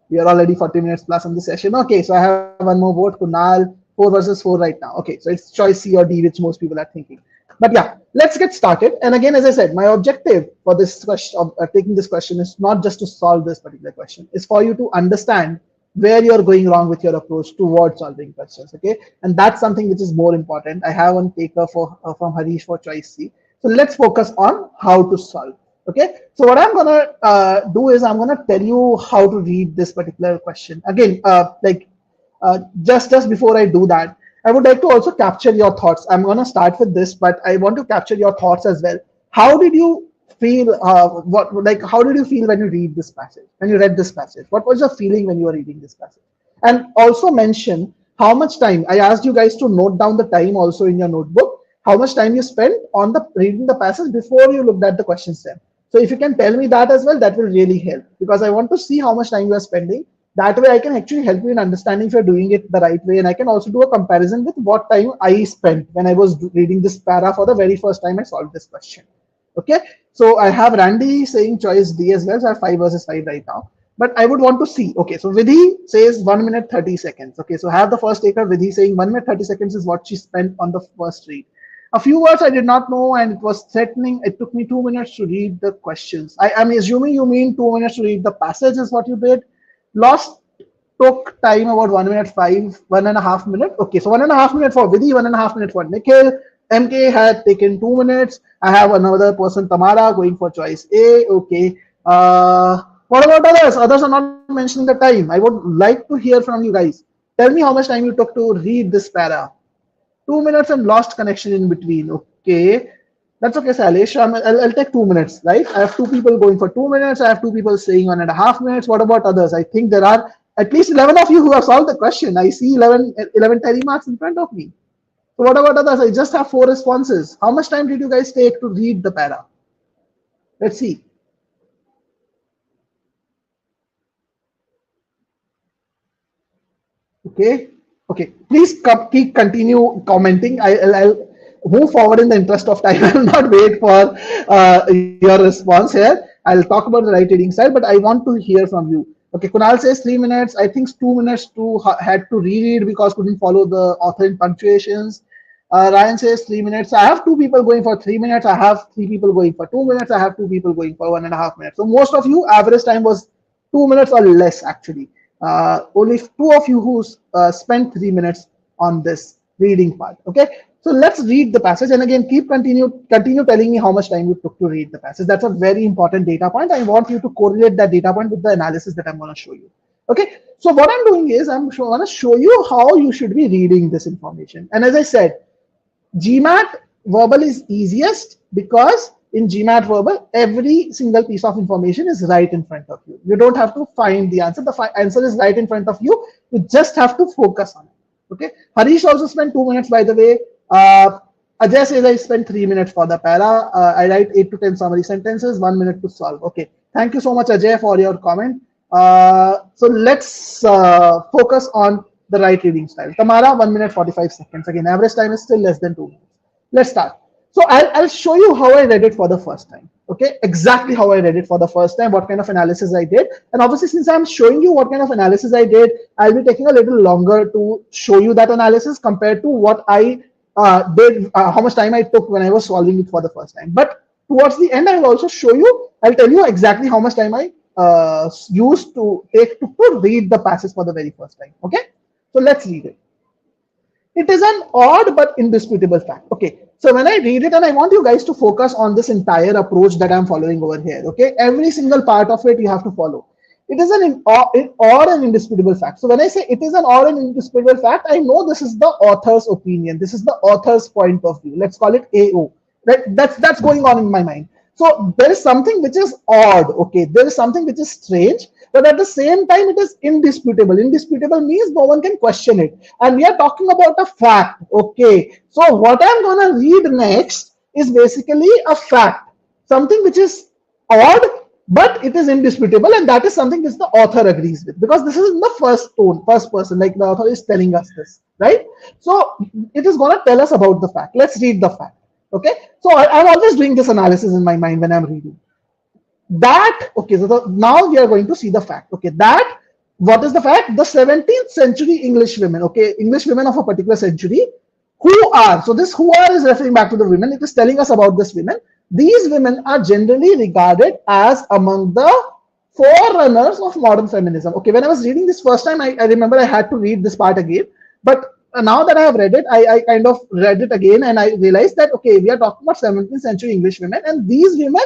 We are already 40 minutes plus on the session. Okay, so I have 1 more vote. Kunal, 4 versus 4 right now. Okay, so it's choice C or D, which most people are thinking. But yeah, let's get started. And again, as I said, my objective for this question of taking this question is not just to solve this particular question. It's for you to understand where you're going wrong with your approach towards solving questions. Okay, and that's something which is more important. I have 1 taker for from Harish for choice C. So let's focus on how to solve. Okay, so what I'm gonna do is I'm gonna tell you how to read this particular question. Again, just before I do that, I would like to also capture your thoughts. I'm gonna start with this, but I want to capture your thoughts as well. How did you feel? How did you feel when you read this passage? When you read this passage, what was your feeling when you were reading this passage? And also mention how much time. I asked you guys to note down the time also in your notebook. How much time you spent on the reading the passage before you looked at the question stem. So if you can tell me that as well, that will really help because I want to see how much time you are spending. That way I can actually help you in understanding if you're doing it the right way, and I can also do a comparison with what time I spent when I was reading this para for the very first time I solved this question. Okay, so I have Randy saying choice D as well, so I have 5 versus 5 right now. But I would want to see. Okay, so Vidhi says 1 minute 30 seconds. Okay, so I have the first taker Vidhi saying 1 minute 30 seconds is what she spent on the first read. A few words I did not know, and it was threatening. It took me 2 minutes to read the questions. I'm assuming you mean 2 minutes to read the passage is what you did. Lost took time about 1 minute 5, 1.5 minutes. Okay, so 1.5 minutes for Vidhi, 1.5 minutes for Nikhil. MK had taken 2 minutes. I have another person, Tamara, going for choice A. Okay. What about others? Others are not mentioning the time. I would like to hear from you guys. Tell me how much time you took to read this para. 2 minutes and lost connection in between. Okay. That's okay, Salish. I'll take 2 minutes, right? I have 2 people going for 2 minutes. I have 2 people saying 1.5 minutes. What about others? I think there are at least 11 of you who have solved the question. I see 11 tally marks in front of me. So what about others? I just have 4 responses. How much time did you guys take to read the para? Let's see. Okay. Okay. Please keep continue commenting. I'll move forward in the interest of time. I will not wait for your response here. I'll talk about the right reading style, but I want to hear from you. Okay, Kunal says 3 minutes. I think 2 minutes to had to reread because couldn't follow the author in punctuations. Ryan says 3 minutes. I have 2 people going for 3 minutes. I have 3 people going for 2 minutes. I have 2 people going for 1.5 minutes. So most of you, average time was 2 minutes or less actually. Only 2 of you who spent 3 minutes on this reading part. Okay, so let's read the passage, and again continue telling me how much time you took to read the passage. That's a very important data point. I want you to correlate that data point with the analysis that I'm going to show you. Okay, so what I'm doing is I'm going to show you how you should be reading this information. And as I said, GMAT verbal is easiest because in GMAT verbal, every single piece of information is right in front of you. You don't have to find the answer. The answer is right in front of you. You just have to focus on it. Okay. Harish also spent 2 minutes, by the way. Ajay says I spent 3 minutes for the para. I write 8 to 10 summary sentences, 1 minute to solve. Okay. Thank you so much, Ajay, for your comment. So let's focus on the right reading style. Tamara, 1 minute 45 seconds. Again, average time is still less than 2 minutes. Let's start. So I'll show you how I read it for the first time. Okay, exactly how I read it for the first time, what kind of analysis I did. And obviously, since I'm showing you what kind of analysis I did, I'll be taking a little longer to show you that analysis compared to what I did, how much time I took when I was solving it for the first time. But towards the end, I will also show you, I'll tell you exactly how much time I used to take to read the passage for the very first time. Okay, so let's read it. It is an odd but indisputable fact. Okay, so when I read it, and I want you guys to focus on this entire approach that I'm following over here. Okay, every single part of it you have to follow. It is an odd and indisputable fact. So when I say it is an odd and indisputable fact, I know this is the author's opinion. This is the author's point of view. Let's call it AO. Right? That's going on in my mind. So there is something which is odd. Okay, there is something which is strange, but at the same time it is indisputable. Indisputable means no one can question it, and we are talking about a fact. Okay, so what I'm gonna read next is basically a fact, something which is odd, but it is indisputable, and that is something which the author agrees with, because this is in the first tone, first person, like the author is telling us this, right? So it is gonna tell us about the fact. Let's read the fact. Okay, so I'm always doing this analysis in my mind when I'm reading. That, okay, so now we are going to see the fact. Okay, that, what is the fact? The 17th century English women, okay, English women of a particular century, who are, so this who are is referring back to the women. It is telling us about this women. These women are generally regarded as among the forerunners of modern feminism. Okay, when I was reading this first time, I remember I had to read this part again, but now that I have read it, I kind of read it again, and I realized that, okay, we are talking about 17th century English women, and these women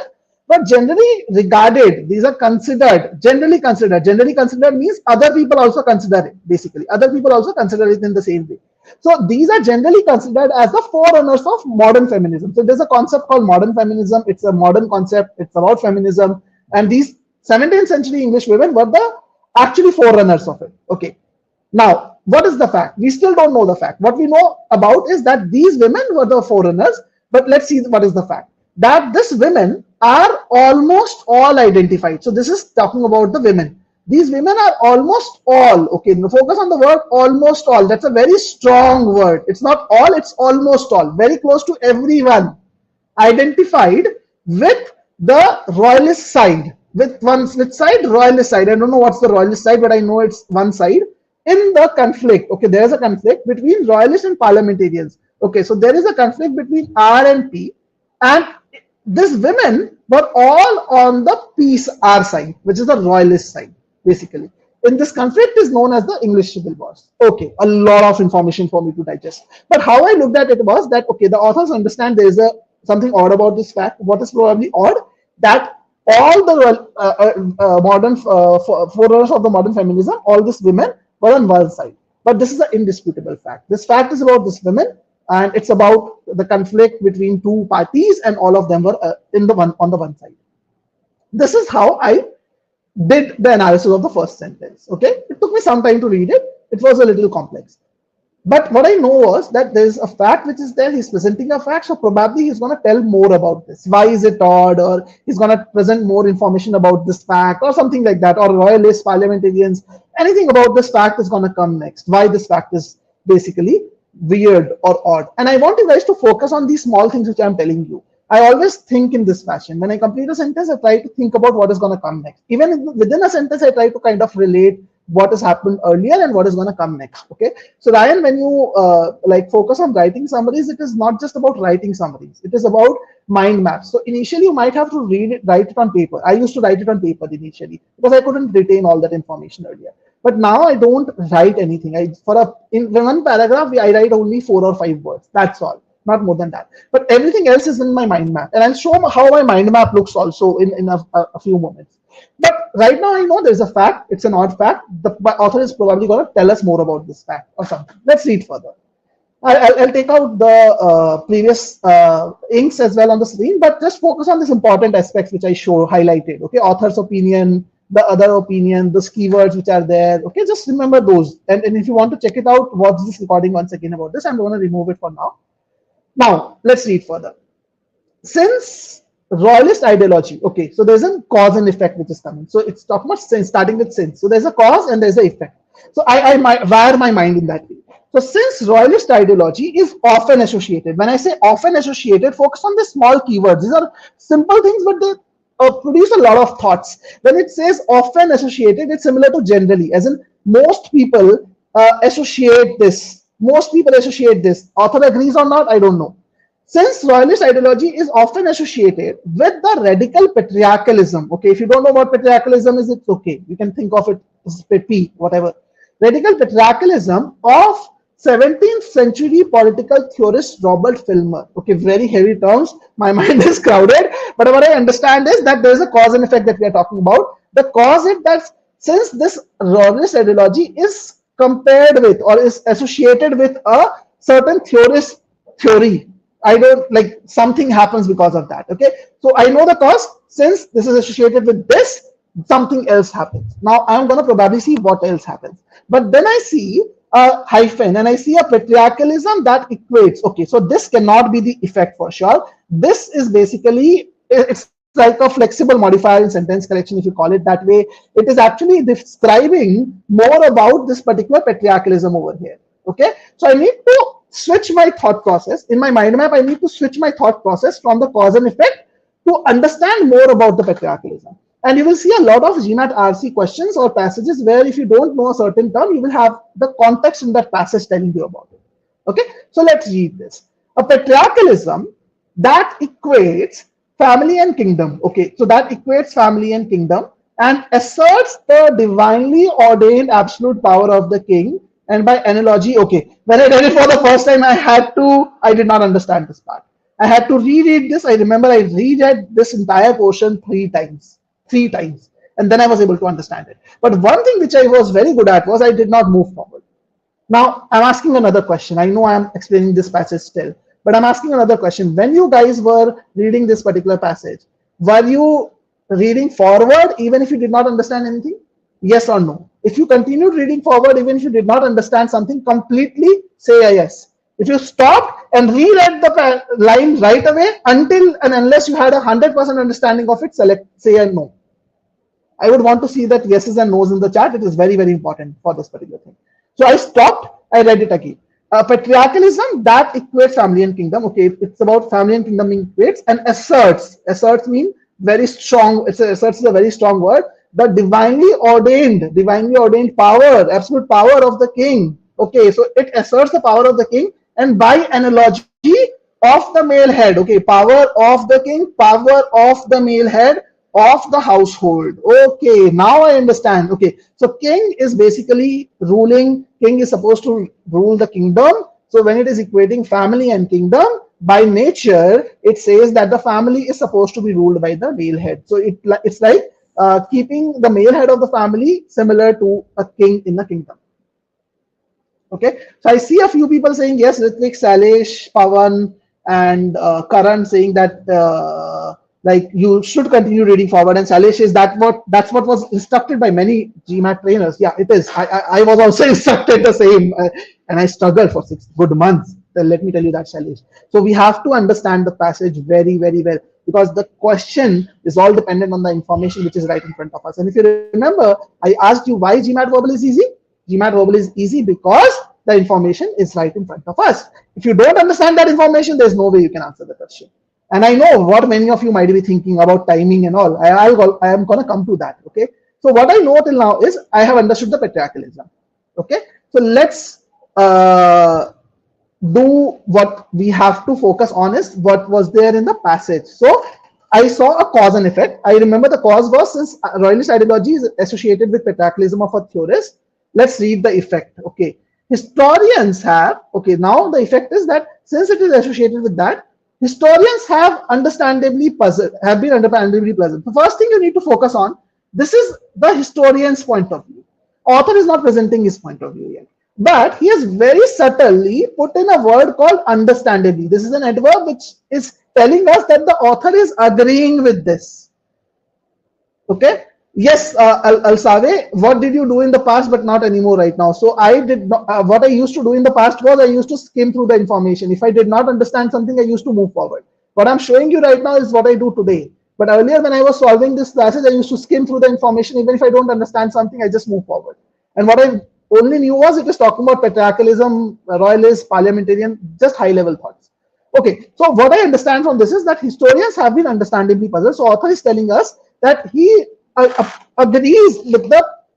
were generally regarded, these are considered, generally considered. Generally considered means other people also consider it, basically. Other people also consider it in the same way. So these are generally considered as the forerunners of modern feminism. So there's a concept called modern feminism. It's a modern concept. It's about feminism. And these 17th century English women were the actually forerunners of it. Okay. Now, what is the fact? We still don't know the fact. What we know about is that these women were the forerunners, but let's see what is the fact. That these women are almost all identified. So this is talking about the women. These women are almost all, okay, focus on the word almost all. That's a very strong word. It's not all, it's almost all. Very close to everyone identified with the royalist side. With which side? Royalist side. I don't know what's the royalist side, but I know it's one side. In the conflict, okay, there's a conflict between royalists and parliamentarians. Okay, so there is a conflict between R and P, and these women were all on the peace R side, which is the royalist side, basically. In this conflict is known as the English Civil Wars. Okay, a lot of information for me to digest. But how I looked at it was that, okay, the authors understand there is something odd about this fact. What is probably odd? That all the modern forerunners of the modern feminism, all these women were on one side. But this is an indisputable fact. This fact is about these women, and it's about the conflict between two parties, and all of them were on the one side. This is how I did the analysis of the first sentence. Okay, it took me some time to read it. It was a little complex. But what I know was that there's a fact which is there. He's presenting a fact, so probably he's going to tell more about this. Why is it odd? Or he's going to present more information about this fact, or something like that. Or royalists, parliamentarians, anything about this fact is going to come next. Why this fact is basically weird or odd. And I want you guys to focus on these small things which I'm telling you. I always think in this fashion. When I complete a sentence, I try to think about what is going to come next. Even within a sentence, I try to kind of relate what has happened earlier and what is going to come next. Okay, so Ryan, when you like focus on writing summaries, it is not just about writing summaries, it is about mind maps. So initially you might have to write it on paper. I used to write it on paper initially because I couldn't retain all that information earlier, but now I don't write anything. In one paragraph I write only 4 or 5 words, that's all, not more than that. But everything else is in my mind map, and I'll show how my mind map looks also in a few moments. But right now I know there's a fact. It's an odd fact. The author is probably going to tell us more about this fact or something. Let's read further. I'll take out the previous inks as well on the screen, but just focus on these important aspects which I highlighted. Okay, author's opinion, the other opinion, those keywords which are there. Okay, just remember those. And if you want to check it out, watch this recording once again about this. I'm going to remove it for now. Now, let's read further. Since royalist ideology, okay, so there's a cause and effect which is coming. So it's talking about since, starting with since. So there's a cause and there's an effect. So I might wire my mind in that way. So since royalist ideology is often associated, when I say often associated, focus on the small keywords. These are simple things, but they produce a lot of thoughts. When it says often associated, it's similar to generally, as in most people associate this. Most people associate this. Author agrees or not, I don't know. Since royalist ideology is often associated with the radical patriarchalism, okay, if you don't know what patriarchalism is, it's okay. You can think of it as P, whatever. Radical patriarchalism of 17th century political theorist Robert Filmer. Okay, very heavy terms. My mind is crowded. But what I understand is that there is a cause and effect that we are talking about. The cause is that since this royalist ideology is compared with or is associated with a certain theorist theory, I don't like something happens because of that. Okay, so I know the cause. Since this is associated with this, something else happens. Now I'm going to probably see what else happens. But then I see a hyphen and I see a patriarchalism that equates. Okay, so this cannot be the effect for sure. This is basically, it's like a flexible modifier in sentence correction, if you call it that way. It is actually describing more about this particular patriarchalism over here. Okay, so I need to switch my thought process. In my mind map, I need to switch my thought process from the cause and effect to understand more about the patriarchalism. And you will see a lot of GMAT RC questions or passages where if you don't know a certain term, you will have the context in that passage telling you about it. Okay, so let's read this. A patriarchalism that equates family and kingdom. Okay, so that equates family and kingdom and asserts the divinely ordained absolute power of the king. And by analogy, okay, when I read it for the first time, I did not understand this part. I had to reread this. I remember I reread this entire portion three times, and then I was able to understand it. But one thing which I was very good at was I did not move forward. Now I'm asking another question. I know I'm explaining this passage still, but I'm asking another question. When you guys were reading this particular passage, were you reading forward even if you did not understand anything? Yes or no? If you continued reading forward, even if you did not understand something completely, say a yes. If you stopped and reread the line right away until and unless you had 100% understanding of it, say a no. I would want to see that yeses and nos in the chat. It is very, very important for this particular thing. So I stopped, I read it again. Patriarchalism that equates family and kingdom. Okay, it's about family and kingdom equates and asserts. Asserts mean very strong. Asserts is a very strong word. The divinely ordained power, absolute power of the king. Okay, so it asserts the power of the king, and by analogy of the male head. Okay, power of the king, power of the male head of the household. Okay, now I understand. Okay, so king is basically ruling. King is supposed to rule the kingdom. So when it is equating family and kingdom, by nature, it says that the family is supposed to be ruled by the male head. So it's like keeping the male head of the family similar to a king in the kingdom. Okay, so I see a few people saying yes, Ritvik, Salesh, Pavan, and Karan saying that like you should continue reading forward, and Salesh is that's what was instructed by many GMAT trainers. Yeah, it is. I was also instructed the same, and I struggled for 6 good months. Let me tell you that, Salesh. So we have to understand the passage very, very well, because the question is all dependent on the information which is right in front of us. And if you remember, I asked you why GMAT verbal is easy. GMAT verbal is easy because the information is right in front of us. If you don't understand that information, there's no way you can answer the question. And I know what many of you might be thinking about timing and all. I am going to come to that. Okay. So what I know till now is I have understood the patriarchalism. Okay. So let's do what we have to focus on is what was there in the passage. So I saw a cause and effect. I remember the cause was since royalist ideology is associated with patriarchalism of a theorist. Let's read the effect. Okay. Historians have, okay, now the effect is that since it is associated with that, historians have been understandably puzzled. The first thing you need to focus on, this is the historian's point of view. Author is not presenting his point of view yet, but he has very subtly put in a word called understandably. This is an adverb which is telling us that the author is agreeing with this. Okay. Yes, Al-Save, what did you do in the past but not anymore right now? So I did not, what I used to do in the past was I used to skim through the information. If I did not understand something, I used to move forward. What I'm showing you right now is what I do today. But earlier when I was solving this passage, I used to skim through the information. Even if I don't understand something, I just move forward. And what I only knew was it was talking about patriarchalism, royalist, parliamentarian, just high level thoughts. Okay, so what I understand from this is that historians have been understandably puzzled. So author is telling us that he agrees with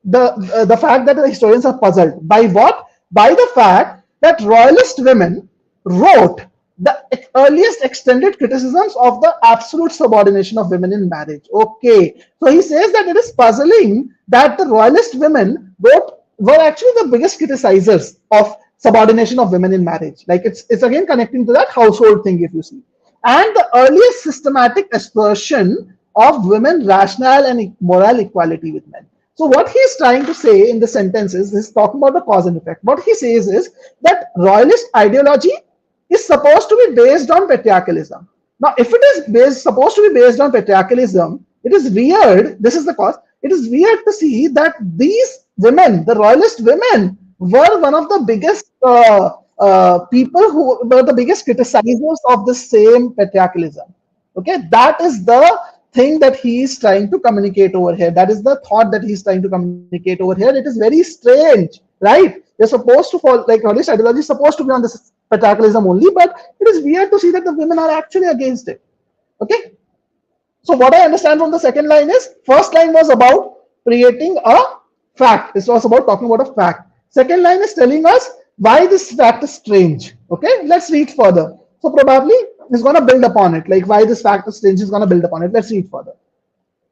the fact that the historians are puzzled by what? By the fact that royalist women wrote the earliest extended criticisms of the absolute subordination of women in marriage. Okay, so he says that it is puzzling that the royalist women were actually the biggest criticizers of subordination of women in marriage. Like it's again connecting to that household thing, if you see. And the earliest systematic aspersion of women rational and moral equality with men. So what he's trying to say in the sentences is talking about the cause and effect. What he says is that royalist ideology is supposed to be based on patriarchalism. Now, if it is supposed to be based on patriarchalism, it is weird. This is the cause. It is weird to see that these women, the royalist women, were one of the biggest people who were the biggest criticizers of the same patriarchalism. Okay, that is the thing that he is trying to communicate over here. That is the thought that he's trying to communicate over here. It is very strange, right? They're supposed to fall, like royalist ideology is supposed to be on this patriarchalism only, but it is weird to see that the women are actually against it. Okay, so what I understand from the second line is, first line was about creating a fact. This was about talking about a fact. Second line is telling us why this fact is strange. Okay, let's read further. So probably he's going to build upon it, like why this fact is strange, he's going to build upon it. Let's read further.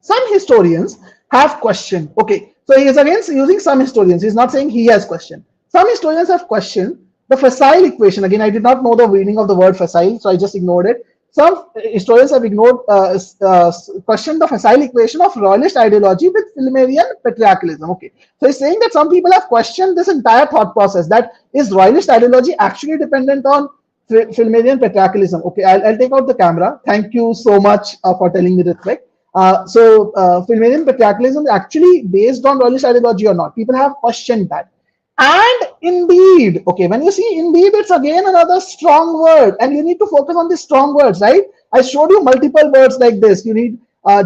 Some historians have questioned. Okay, so he is again using some historians. He's not saying he has questioned. Some historians have questioned the facile equation. Again, I did not know the meaning of the word facile, so I just ignored it. Some historians have questioned the facile equation of royalist ideology with Filmerian patriarchalism. Okay, so he's saying that some people have questioned this entire thought process. That is royalist ideology actually dependent on Filmerian patriarchalism? Okay, I'll take out the camera. Thank you so much for telling me this quick. So Filmerian patriarchalism is actually based on royalist ideology or not? People have questioned that. And indeed, okay, when you see indeed, it's again another strong word, and you need to focus on the strong words, right? I showed you multiple words like this. You need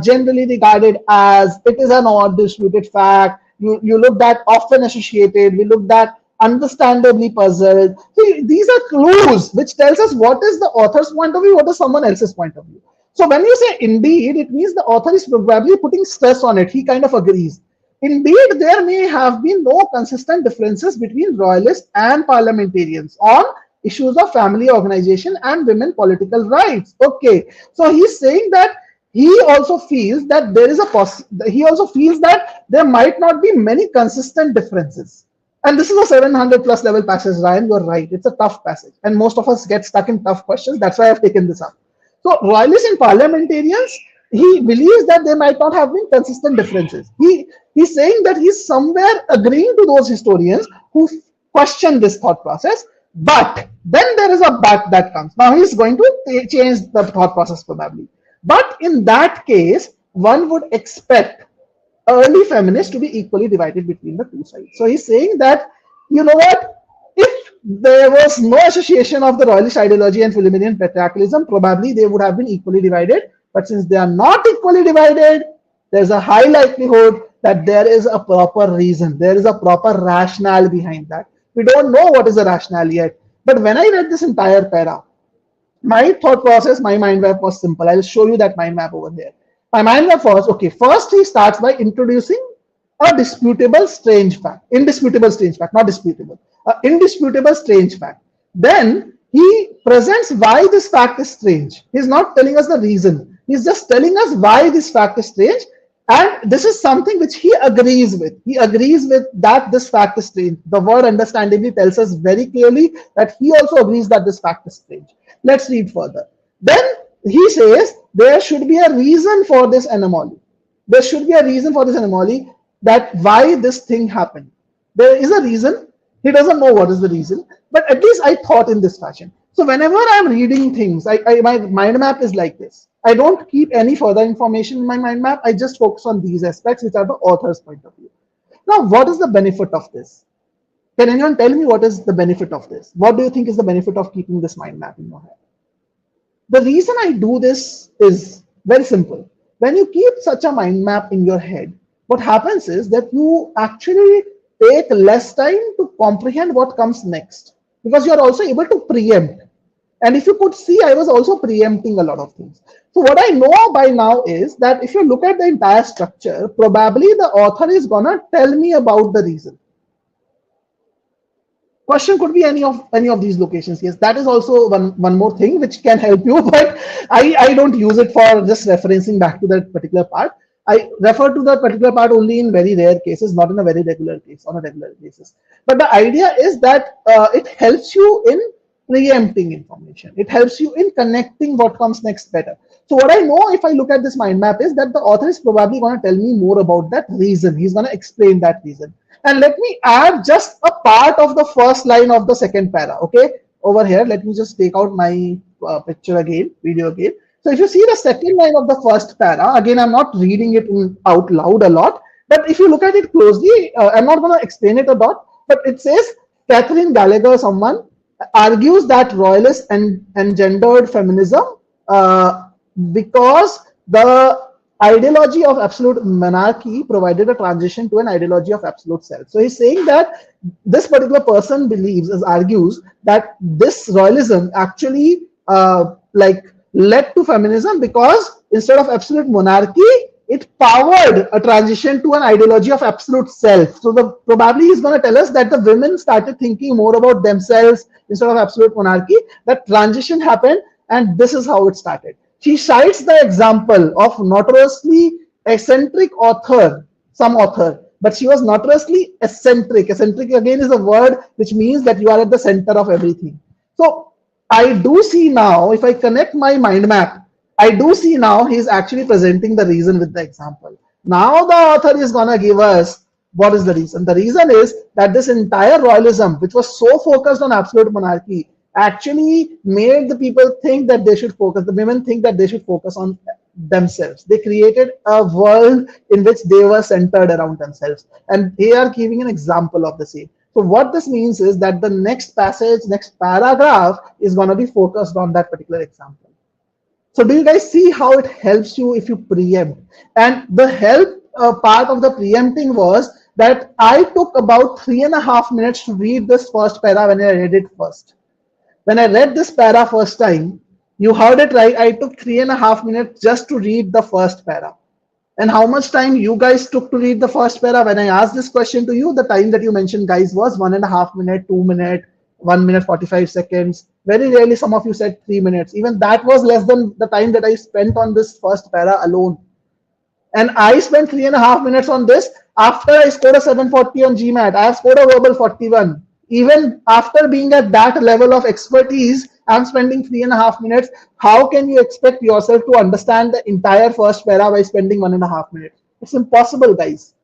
generally regarded as, it is an odd disputed fact. You looked at often associated. We looked at understandably puzzled. So these are clues which tells us what is the author's point of view, what is someone else's point of view. So when you say indeed, it means the author is probably putting stress on it. He kind of agrees. Indeed, there may have been no consistent differences between royalists and parliamentarians on issues of family organization and women political rights. Okay, so he's saying that he also feels that there is he also feels that there might not be many consistent differences. And this is a 700 plus level passage, Ryan. You're right. It's a tough passage, and most of us get stuck in tough questions. That's why I've taken this up. So royalists and parliamentarians, he believes that there might not have been consistent differences. He's saying that he's somewhere agreeing to those historians who question this thought process. But then there is a but that comes. Now he's going to change the thought process probably. But in that case, one would expect early feminists to be equally divided between the two sides. So he's saying that, you know what, if there was no association of the royalist ideology and Filmerian patriarchalism, probably they would have been equally divided. But since they are not equally divided, there's a high likelihood that there is a proper reason. There is a proper rationale behind that. We don't know what is the rationale yet. But when I read this entire para, my thought process, my mind map was simple. I'll show you that mind map over here. My mind map was, okay, first he starts by introducing a disputable strange fact. Indisputable strange fact, not disputable. Indisputable strange fact. Then he presents why this fact is strange. He's not telling us the reason. He's just telling us why this fact is strange. And this is something which he agrees with. He agrees with that this fact is strange. The word understandably tells us very clearly that he also agrees that this fact is strange. Let's read further. Then he says there should be a reason for this anomaly. There should be a reason for this anomaly, that why this thing happened. There is a reason. He doesn't know what is the reason, but at least I thought in this fashion. So whenever I'm reading things, my mind map is like this. I don't keep any further information in my mind map. I just focus on these aspects, which are the author's point of view. Now, what is the benefit of this? Can anyone tell me what is the benefit of this? What do you think is the benefit of keeping this mind map in your head? The reason I do this is very simple. When you keep such a mind map in your head, what happens is that you actually take less time to comprehend what comes next, because you are also able to preempt. And if you could see, I was also preempting a lot of things. So what I know by now is that if you look at the entire structure, probably the author is gonna tell me about the reason. Question could be any of these locations. Yes, that is also one more thing which can help you, but I don't use it for just referencing back to that particular part. I refer to that particular part only in very rare cases, not in a very regular case, on a regular basis. But the idea is that it helps you in preempting information. It helps you in connecting what comes next better. So what I know, if I look at this mind map, is that the author is probably going to tell me more about that reason. He's going to explain that reason. And let me add just a part of the first line of the second para. Okay, over here, let me just take out my picture again, video again. So if you see the second line of the first para, again, I'm not reading it out loud a lot, but if you look at it closely, I'm not going to explain it a lot, but it says Catherine Gallagher, someone, argues that royalists engendered feminism because the ideology of absolute monarchy provided a transition to an ideology of absolute self. So he's saying that this particular person believes, argues that this royalism actually led to feminism because instead of absolute monarchy, it powered a transition to an ideology of absolute self. So probably he's going to tell us that the women started thinking more about themselves instead of absolute monarchy. That transition happened, and this is how it started. She cites the example of notoriously eccentric author, some author, but she was notoriously eccentric. Eccentric again is a word which means that you are at the center of everything. So I do see now, if I connect my mind map, I do see now he's actually presenting the reason with the example. Now the author is going to give us what is the reason. The reason is that this entire royalism, which was so focused on absolute monarchy, actually made the people think that they should focus, the women think that they should focus on themselves. They created a world in which they were centered around themselves. And they are giving an example of the same. So what this means is that the next passage, next paragraph is going to be focused on that particular example. So do you guys see how it helps you if you preempt? And the help part of the preempting was that I took about 3.5 minutes to read this first para when I read it first. When I read this para first time, you heard it right, I took 3.5 minutes just to read the first para. And how much time you guys took to read the first para? When I asked this question to you, the time that you mentioned, guys, was 1.5 minutes, 2 minutes, 1 minute 45 seconds. Very rarely some of you said 3 minutes. Even that was less than the time that I spent on this first para alone. And I spent 3.5 minutes on this after I scored a 740 on GMAT. I have scored a verbal 41. Even after being at that level of expertise, I'm spending 3.5 minutes. How can you expect yourself to understand the entire first para by spending 1.5 minutes? It's impossible, guys.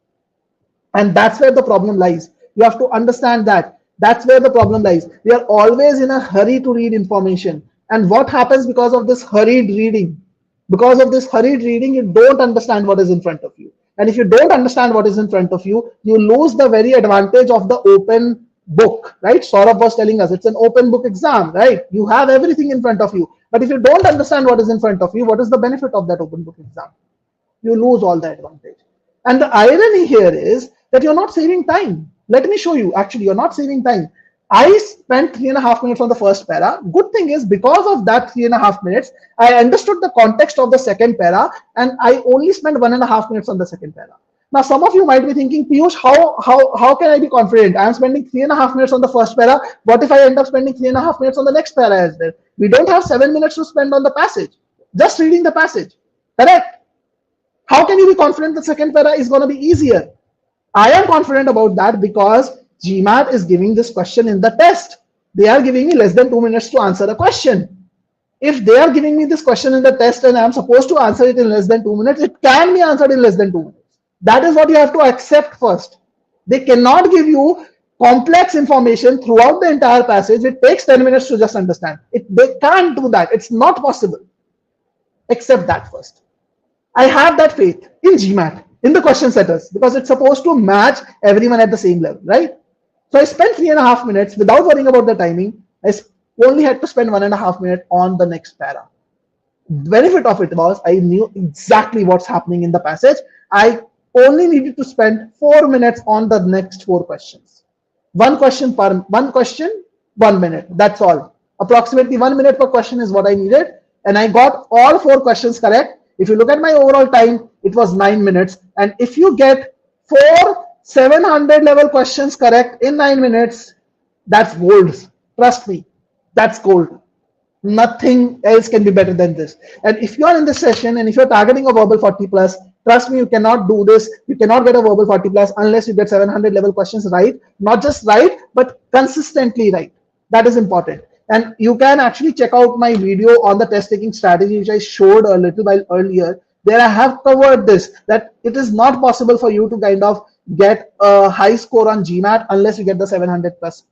And that's where the problem lies. You have to understand that. That's where the problem lies. We are always in a hurry to read information. And what happens because of this hurried reading? Because of this hurried reading, you don't understand what is in front of you. And if you don't understand what is in front of you, you lose the very advantage of the open book, right? Saurabh was telling us it's an open book exam, right? You have everything in front of you. But if you don't understand what is in front of you, what is the benefit of that open book exam? You lose all the advantage. And the irony here is that you're not saving time. Let me show you. Actually, you're not saving time. I spent 3.5 minutes on the first para. Good thing is, because of that 3.5 minutes, I understood the context of the second para, and I only spent 1.5 minutes on the second para. Now, some of you might be thinking, Piyush, how can I be confident? I'm spending 3.5 minutes on the first para. What if I end up spending 3.5 minutes on the next para as well? We don't have 7 minutes to spend on the passage. Just reading the passage. Correct? How can you be confident the second para is going to be easier? I am confident about that because GMAT is giving this question in the test. They are giving me less than 2 minutes to answer a question. If they are giving me this question in the test and I am supposed to answer it in less than 2 minutes, it can be answered in less than 2 minutes. That is what you have to accept first. They cannot give you complex information throughout the entire passage. It takes 10 minutes to just understand. They can't do that. It's not possible. Accept that first. I have that faith in GMAT, in the question setters, because it's supposed to match everyone at the same level, right? So I spent 3.5 minutes without worrying about the timing. I only had to spend 1.5 minutes on the next para. The benefit of it was I knew exactly what's happening in the passage. I only needed to spend 4 minutes on the next four questions. One question, 1 minute. That's all. Approximately 1 minute per question is what I needed, and I got all four questions correct. If you look at my overall time, it was 9 minutes. And if you get four 700 level questions correct in 9 minutes, that's gold. Trust me, that's gold. Nothing else can be better than this. And if you are in this session and if you're targeting a verbal 40 plus, trust me, you cannot do this. You cannot get a verbal 40 plus unless you get 700 level questions right. Not just right, but consistently right. That is important. And you can actually check out my video on the test taking strategy, which I showed a little while earlier. There I have covered this, that it is not possible for you to kind of get a high score on GMAT unless you get the 700 plus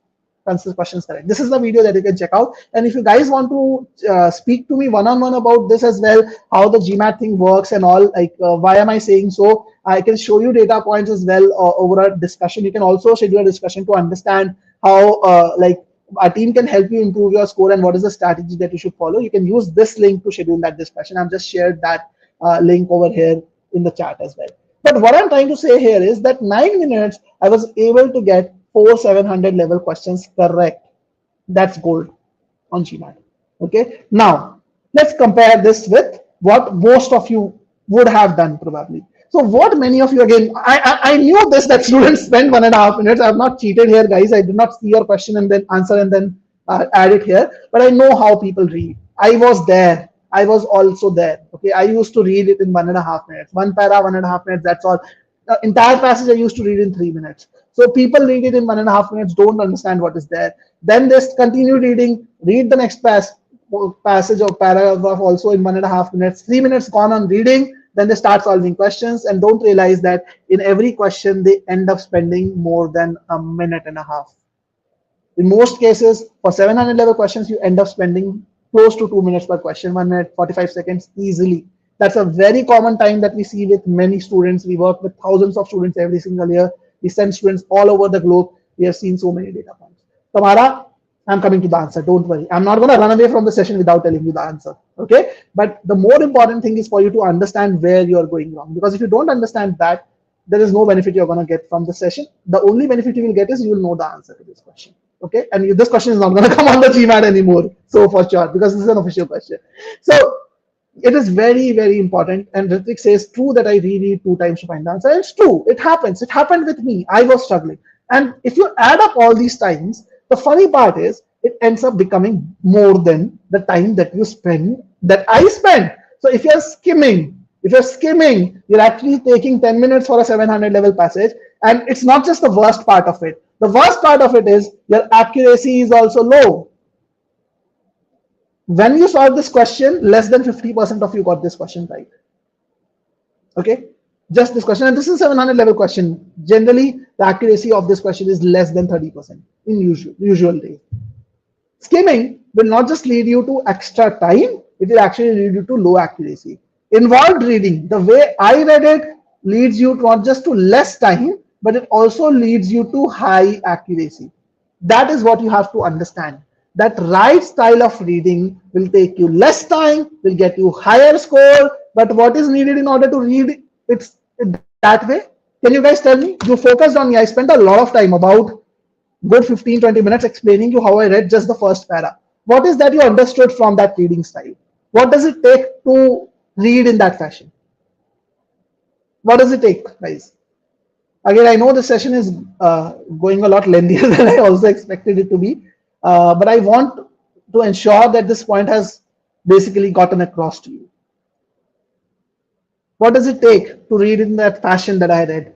questions correct. This is the video that you can check out. And if you guys want to speak to me one-on-one about this as well, how the GMAT thing works and all, like why am I saying so, I can show you data points as well over a discussion. You can also schedule a discussion to understand how like our team can help you improve your score and what is the strategy that you should follow. You can use this link to schedule that discussion. I've just shared that link over here in the chat as well. But what I'm trying to say here is that 9 minutes, I was able to get four 700 level questions correct. That's gold on GMAT. Okay. Now, let's compare this with what most of you would have done probably. So what many of you, again, I knew this, that students spend 1.5 minutes. I have not cheated here, guys. I did not see your question and then answer and then add it here. But I know how people read. I was there. I was also there. Okay. I used to read it in 1.5 minutes. One para, 1.5 minutes. That's all. The entire passage I used to read in 3 minutes. So people read it in 1.5 minutes, don't understand what is there. Then they continue reading, read the next passage or paragraph also in 1.5 minutes. 3 minutes gone on reading, then they start solving questions and don't realize that in every question they end up spending more than a minute and a half. In most cases, for 700 level questions, you end up spending close to 2 minutes per question, 1 minute, 45 seconds easily. That's a very common time that we see with many students. We work with thousands of students every single year. We send students all over the globe. We have seen so many data points. Tamara, I'm coming to the answer. Don't worry. I'm not going to run away from the session without telling you the answer. Okay. But the more important thing is for you to understand where you're going wrong. Because if you don't understand that, there is no benefit you're going to get from the session. The only benefit you will get is you will know the answer to this question. Okay. And this question is not going to come on the GMAT anymore. So for sure, because this is an official question. So it is very, very important. And Ritik says, true that I reread 2 times to find the answer. It's true. It happens. It happened with me. I was struggling. And if you add up all these times, the funny part is it ends up becoming more than the time that you spend, that I spend. So if you're skimming, you're actually taking 10 minutes for a 700 level passage. And it's not just the worst part of it. The worst part of it is your accuracy is also low. When you solve this question, less than 50% of you got this question right. Okay, just this question, and this is 700 level question. Generally, the accuracy of this question is less than 30% in usual days. Skimming will not just lead you to extra time, it will actually lead you to low accuracy. Involved reading, the way I read it, leads you not just to less time, but it also leads you to high accuracy. That is what you have to understand. That right style of reading will take you less time, will get you higher score, but what is needed in order to read it that way? Can you guys tell me? You focused on me. I spent a lot of time, about good 15-20 minutes, explaining you how I read just the first para. What is that you understood from that reading style? What does it take to read in that fashion? What does it take, guys? Again, I know the session is going a lot lengthier than I also expected it to be, but I want to ensure that this point has basically gotten across to you. What does it take to read in that fashion that I read?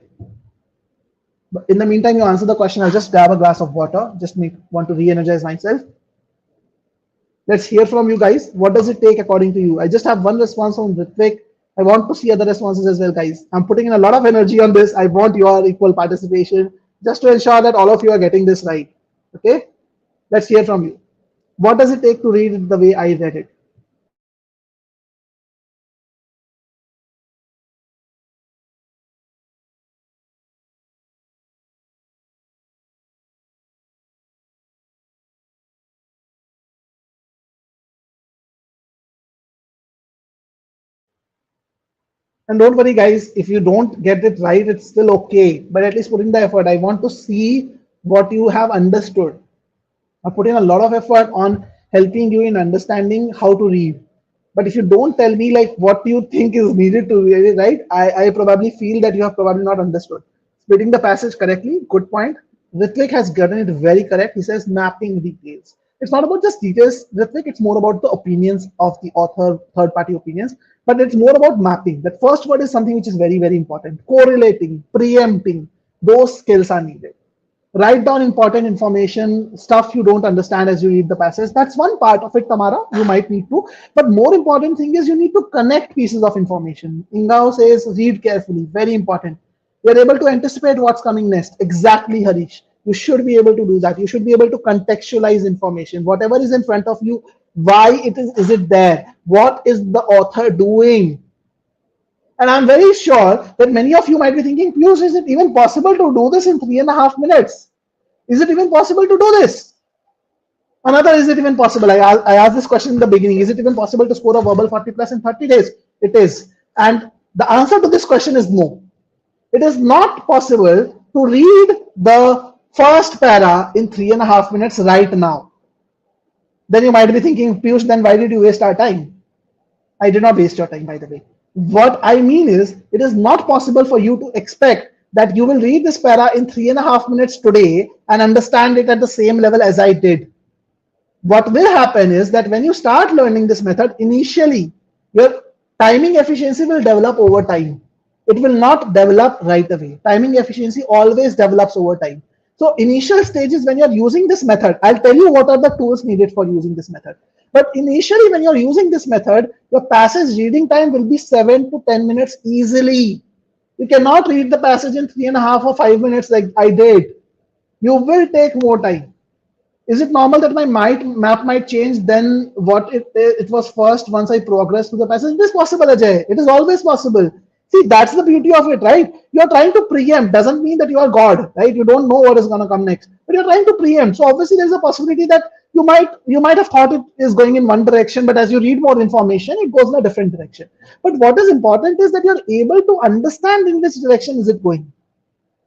But in the meantime, you answer the question. I'll just grab a glass of water. Just want to re-energize myself. Let's hear from you guys. What does it take according to you? I just have one response from Ritvik. I want to see other responses as well, guys. I'm putting in a lot of energy on this. I want your equal participation just to ensure that all of you are getting this right. Okay? Let's hear from you. What does it take to read it the way I read it? And don't worry, guys, if you don't get it right, it's still okay. But at least put in the effort. I want to see what you have understood. I put in a lot of effort on helping you in understanding how to read. But if you don't tell me like what you think is needed to read it right, I probably feel that you have probably not understood. Splitting the passage correctly, good point. Ritvik has gotten it very correct. He says mapping details. It's not about just details, Ritvik, it's more about the opinions of the author, third party opinions, but it's more about mapping. That first word is something which is very, very important. Correlating, preempting, those skills are needed. Write down important information, stuff you don't understand as you read the passage. That's one part of it, Tamara. You might need to. But more important thing is you need to connect pieces of information. Ingao says read carefully. Very important. You're able to anticipate what's coming next. Exactly, Harish. You should be able to do that. You should be able to contextualize information. Whatever is in front of you, why is it there? What is the author doing? And I'm very sure that many of you might be thinking, Piyush, is it even possible to do this in 3.5 minutes? Is it even possible to do this? Another, is it even possible? I asked this question in the beginning. Is it even possible to score a verbal 40 plus in 30 days? It is. And the answer to this question is no. It is not possible to read the first para in 3.5 minutes right now. Then you might be thinking, Piyush, then why did you waste our time? I did not waste your time, by the way. What I mean is, it is not possible for you to expect that you will read this para in 3.5 minutes today and understand it at the same level as I did. What will happen is that when you start learning this method, initially, your timing efficiency will develop over time. It will not develop right away. Timing efficiency always develops over time. So initial stages when you're using this method, I'll tell you what are the tools needed for using this method. But initially when you're using this method, your passage reading time will be 7 to 10 minutes easily. You cannot read the passage in 3.5 or 5 minutes like I did. You will take more time. Is it normal that my map might change than what it was first once I progress through the passage? It is possible, Ajay. It is always possible. See, that's the beauty of it, right? You're trying to preempt. Doesn't mean that you are God, right? You don't know what is going to come next, but you're trying to preempt. So obviously there's a possibility that you might have thought it is going in one direction, but as you read more information, it goes in a different direction. But what is important is that you're able to understand in which direction is it going.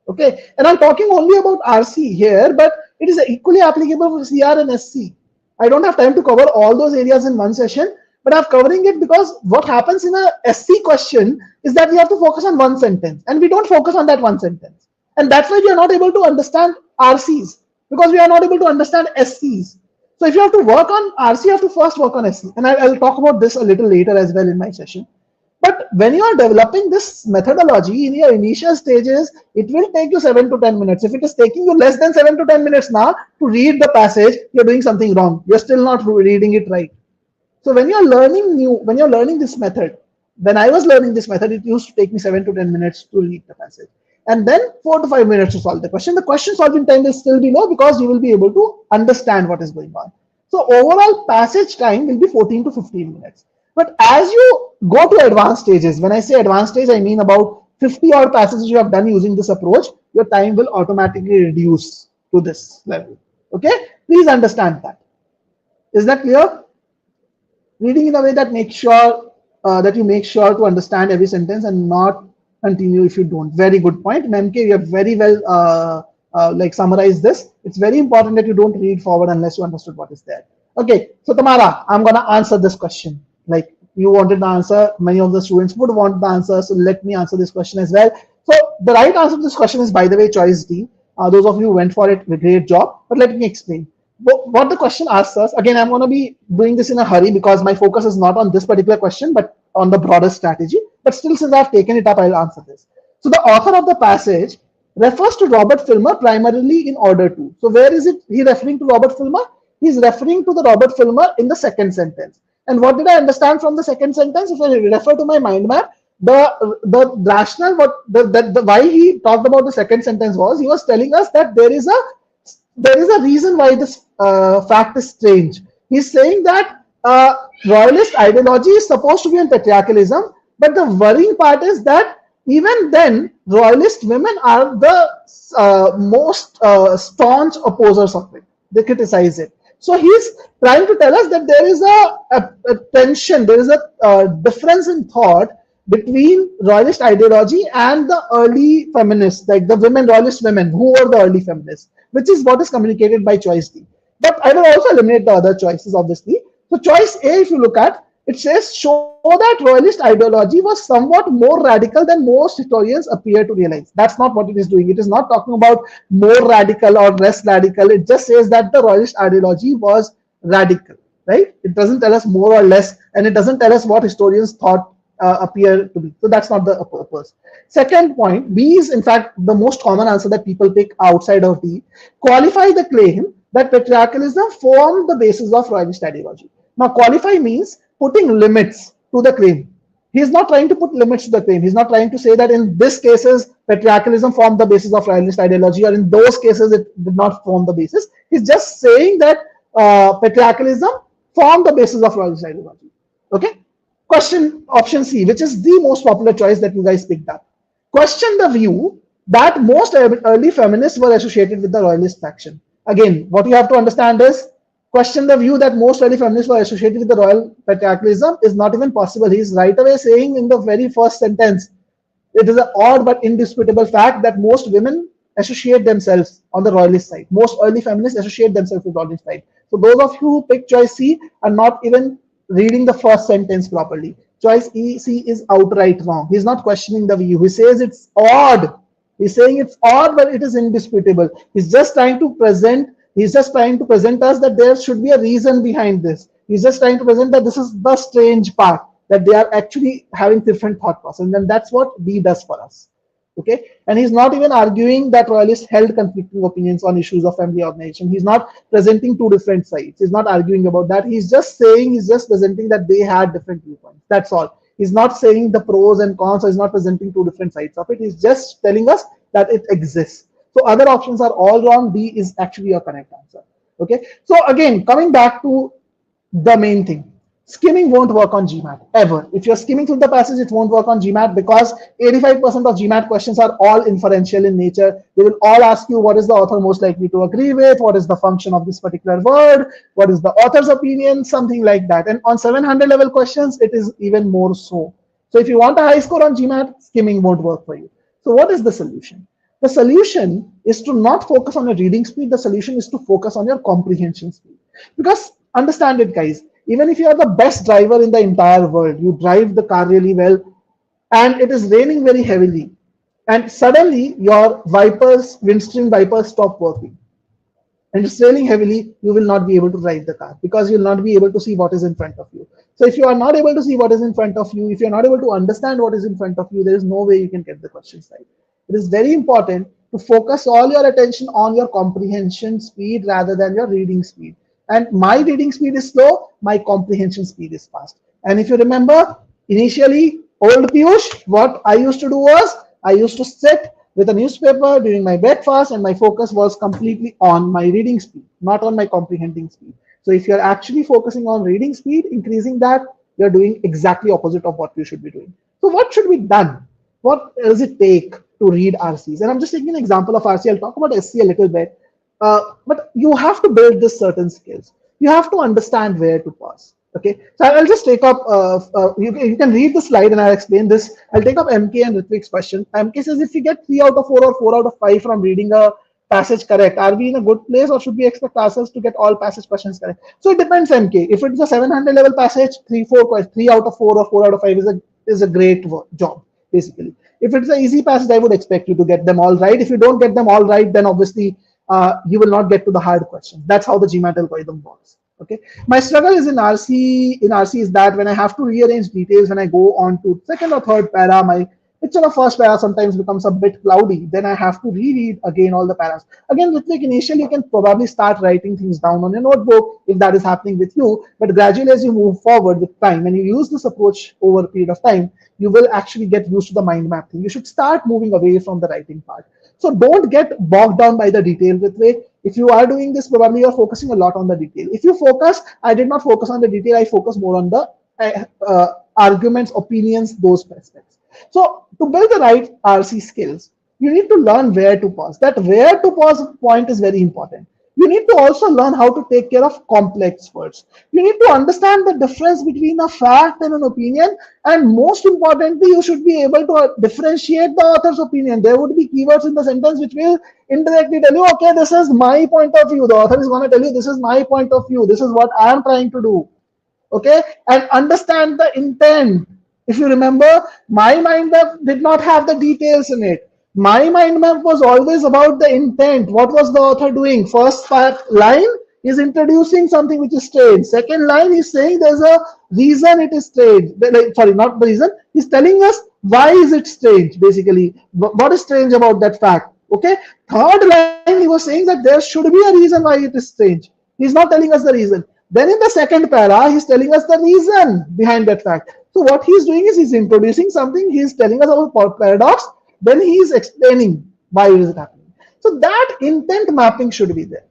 Okay, and I'm talking only about RC here, but it is equally applicable for CR and SC. I don't have time to cover all those areas in one session, but I'm covering it because what happens in a SC question is that we have to focus on one sentence, and we don't focus on that one sentence. And that's why we are not able to understand RCs, because we are not able to understand SCs. So if you have to work on RC, you have to first work on SC. And I'll talk about this a little later as well in my session. But when you are developing this methodology in your initial stages, it will take you 7 to 10 minutes. If it is taking you less than 7 to 10 minutes now to read the passage, you're doing something wrong. You're still not reading it right. So when you're learning this method, when I was learning this method, it used to take me 7 to 10 minutes to read the passage. And then 4 to 5 minutes to solve the question. The question solving time will still be low because you will be able to understand what is going on. So overall passage time will be 14 to 15 minutes. But as you go to advanced stages, when I say advanced stage, I mean about 50 odd passages you have done using this approach, your time will automatically reduce to this level. Okay, please understand that. Is that clear? Reading in a way that makes sure that you make sure to understand every sentence and not continue if you don't. Very good point. In MK, you have very well summarized this. It's very important that you don't read forward unless you understood what is there. Okay, so Tamara, I'm gonna answer this question. Like you wanted the answer, many of the students would want the answer, so let me answer this question as well. So the right answer to this question is, by the way, choice D. Those of you who went for it, a great job. But let me explain. What the question asks us, again, I'm going to be doing this in a hurry because my focus is not on this particular question, but on the broader strategy. But still, since I've taken it up, I'll answer this. So the author of the passage refers to Robert Filmer primarily in order to. So where is he referring to Robert Filmer? He's referring to the Robert Filmer in the second sentence. And what did I understand from the second sentence? If I refer to my mind map, the rationale, why he talked about the second sentence was, he was telling us that there is a reason why this fact is strange. He's saying that royalist ideology is supposed to be on patriarchalism, but the worrying part is that even then, royalist women are the most staunch opposers of it. They criticize it. So he's trying to tell us that there is a tension, there is a difference in thought between royalist ideology and the early feminists, like the women, royalist women who were the early feminists, which is what is communicated by choice D. But I will also eliminate the other choices, obviously. So choice A, if you look at, it says show that royalist ideology was somewhat more radical than most historians appear to realize. That's not what it is doing. It is not talking about more radical or less radical. It just says that the royalist ideology was radical, right? It doesn't tell us more or less, and it doesn't tell us what historians thought appear to be. So that's not the purpose. Second point, B is in fact the most common answer that people pick outside of D. Qualify the claim that patriarchalism formed the basis of royalist ideology. Now, qualify means putting limits to the claim. He's not trying to put limits to the claim. He's not trying to say that in this cases patriarchalism formed the basis of royalist ideology, or in those cases it did not form the basis. He's just saying that patriarchalism formed the basis of royalist ideology. Okay. Question option C, which is the most popular choice that you guys picked up. Question the view that most early feminists were associated with the royalist faction. Again, what you have to understand is, question the view that most early feminists were associated with the royal patriarchalism is not even possible. He's right away saying in the very first sentence, it is an odd but indisputable fact that most women associate themselves on the royalist side. Most early feminists associate themselves with the royalist side. So those of you who pick choice C are not even reading the first sentence properly. Choice C is outright wrong. He's not questioning the view. He says it's odd. He's saying it's odd, but it is indisputable. He's just trying to present us that there should be a reason behind this. He's just trying to present that this is the strange part, that they are actually having different thought process. And then that's what B does for us. Okay, and he's not even arguing that royalists held conflicting opinions on issues of family organization. He's not presenting two different sides. He's not arguing about that. He's just presenting that they had different viewpoints. That's all. He's not saying the pros and cons, or he's not presenting two different sides of it. He's just telling us that it exists. So other options are all wrong. D is actually your correct answer. Okay, so again, coming back to the main thing. Skimming won't work on GMAT ever. If you're skimming through the passage, it won't work on GMAT because 85% of GMAT questions are all inferential in nature. They will all ask you what is the author most likely to agree with, what is the function of this particular word, what is the author's opinion, something like that. And on 700 level questions, it is even more so. So if you want a high score on GMAT, skimming won't work for you. So what is the solution? The solution is to not focus on your reading speed. The solution is to focus on your comprehension speed. Because understand it, guys. Even if you are the best driver in the entire world, you drive the car really well, and it is raining very heavily, and suddenly your windscreen wipers stop working, and it's raining heavily, you will not be able to drive the car because you'll not be able to see what is in front of you. So if you are not able to see what is in front of you, if you're not able to understand what is in front of you, there is no way you can get the questions right. It is very important to focus all your attention on your comprehension speed rather than your reading speed. And my reading speed is slow, my comprehension speed is fast. And if you remember, initially, old Piyush, what I used to do was, I used to sit with a newspaper during my breakfast, and my focus was completely on my reading speed, not on my comprehending speed. So if you're actually focusing on reading speed, increasing that, you're doing exactly opposite of what you should be doing. So what should be done? What does it take to read RCs? And I'm just taking an example of RC. I'll talk about SC a little bit. But you have to build this certain skills. You have to understand where to pause. Okay, so I'll just take up, you can read the slide and I'll explain this. I'll take up MK and Ritvik's question. MK says, if we get 3 out of 4 or 4 out of 5 from reading a passage correct, are we in a good place, or should we expect ourselves to get all passage questions correct? So it depends, MK. If it's a 700 level passage, 3 out of 4 or 4 out of 5 is a great job, basically. If it's an easy passage, I would expect you to get them all right. If you don't get them all right, then obviously you will not get to the hard questions. That's how the GMAT algorithm works. Okay. My struggle is in RC. In RC is that when I have to rearrange details, when I go on to second or third para, my picture of first para sometimes becomes a bit cloudy. Then I have to reread again all the paras. Again, with like initially you can probably start writing things down on your notebook if that is happening with you. But gradually, as you move forward with time, and you use this approach over a period of time, you will actually get used to the mind map thing. You should start moving away from the writing part. So don't get bogged down by the detail with way. If you are doing this, probably you're focusing a lot on the detail. If you focus, I did not focus on the detail, I focus more on the arguments, opinions, those aspects. So to build the right RC skills, you need to learn where to pause. That where to pause point is very important. You need to also learn how to take care of complex words. You need to understand the difference between a fact and an opinion. And most importantly, you should be able to differentiate the author's opinion. There would be keywords in the sentence which will indirectly tell you, okay, this is my point of view. The author is going to tell you, this is my point of view. This is what I am trying to do. Okay, and understand the intent. If you remember, my mind map did not have the details in it. My mind map was always about the intent. What was the author doing? First line is introducing something which is strange. Second line is saying there's a reason it is strange. Sorry, not the reason. He's telling us why is it strange, basically. What is strange about that fact? Okay. Third line, he was saying that there should be a reason why it is strange. He's not telling us the reason. Then in the second para, he's telling us the reason behind that fact. So what he's doing is he's introducing something, he's telling us about paradox, then he's explaining why it is happening. So that intent mapping should be there.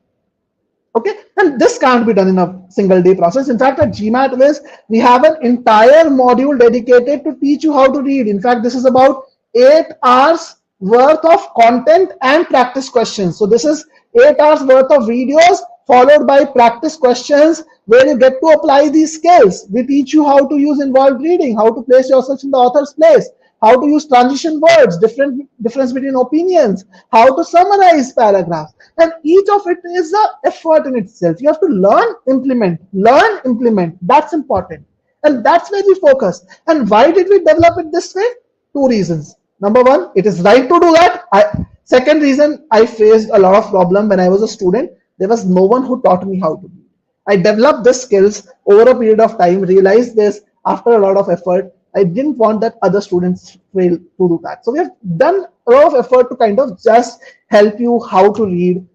Okay, and this can't be done in a single day process. In fact, at GMATWhiz, we have an entire module dedicated to teach you how to read. In fact, this is about 8 hours worth of content and practice questions. So this is 8 hours worth of videos followed by practice questions where you get to apply these skills. We teach you how to use involved reading, how to place yourself in the author's place, how to use transition words, difference between opinions, how to summarize paragraphs. And each of it is an effort in itself. You have to learn, implement. That's important. And that's where we focus. And why did we develop it this way? 2 reasons. Number one, it is right to do that. Second reason, I faced a lot of problem when I was a student. There was no one who taught me how to do. I developed the skills over a period of time, realized this after a lot of effort. I didn't want that other students fail to do that. So we have done a lot of effort to kind of just help you how to read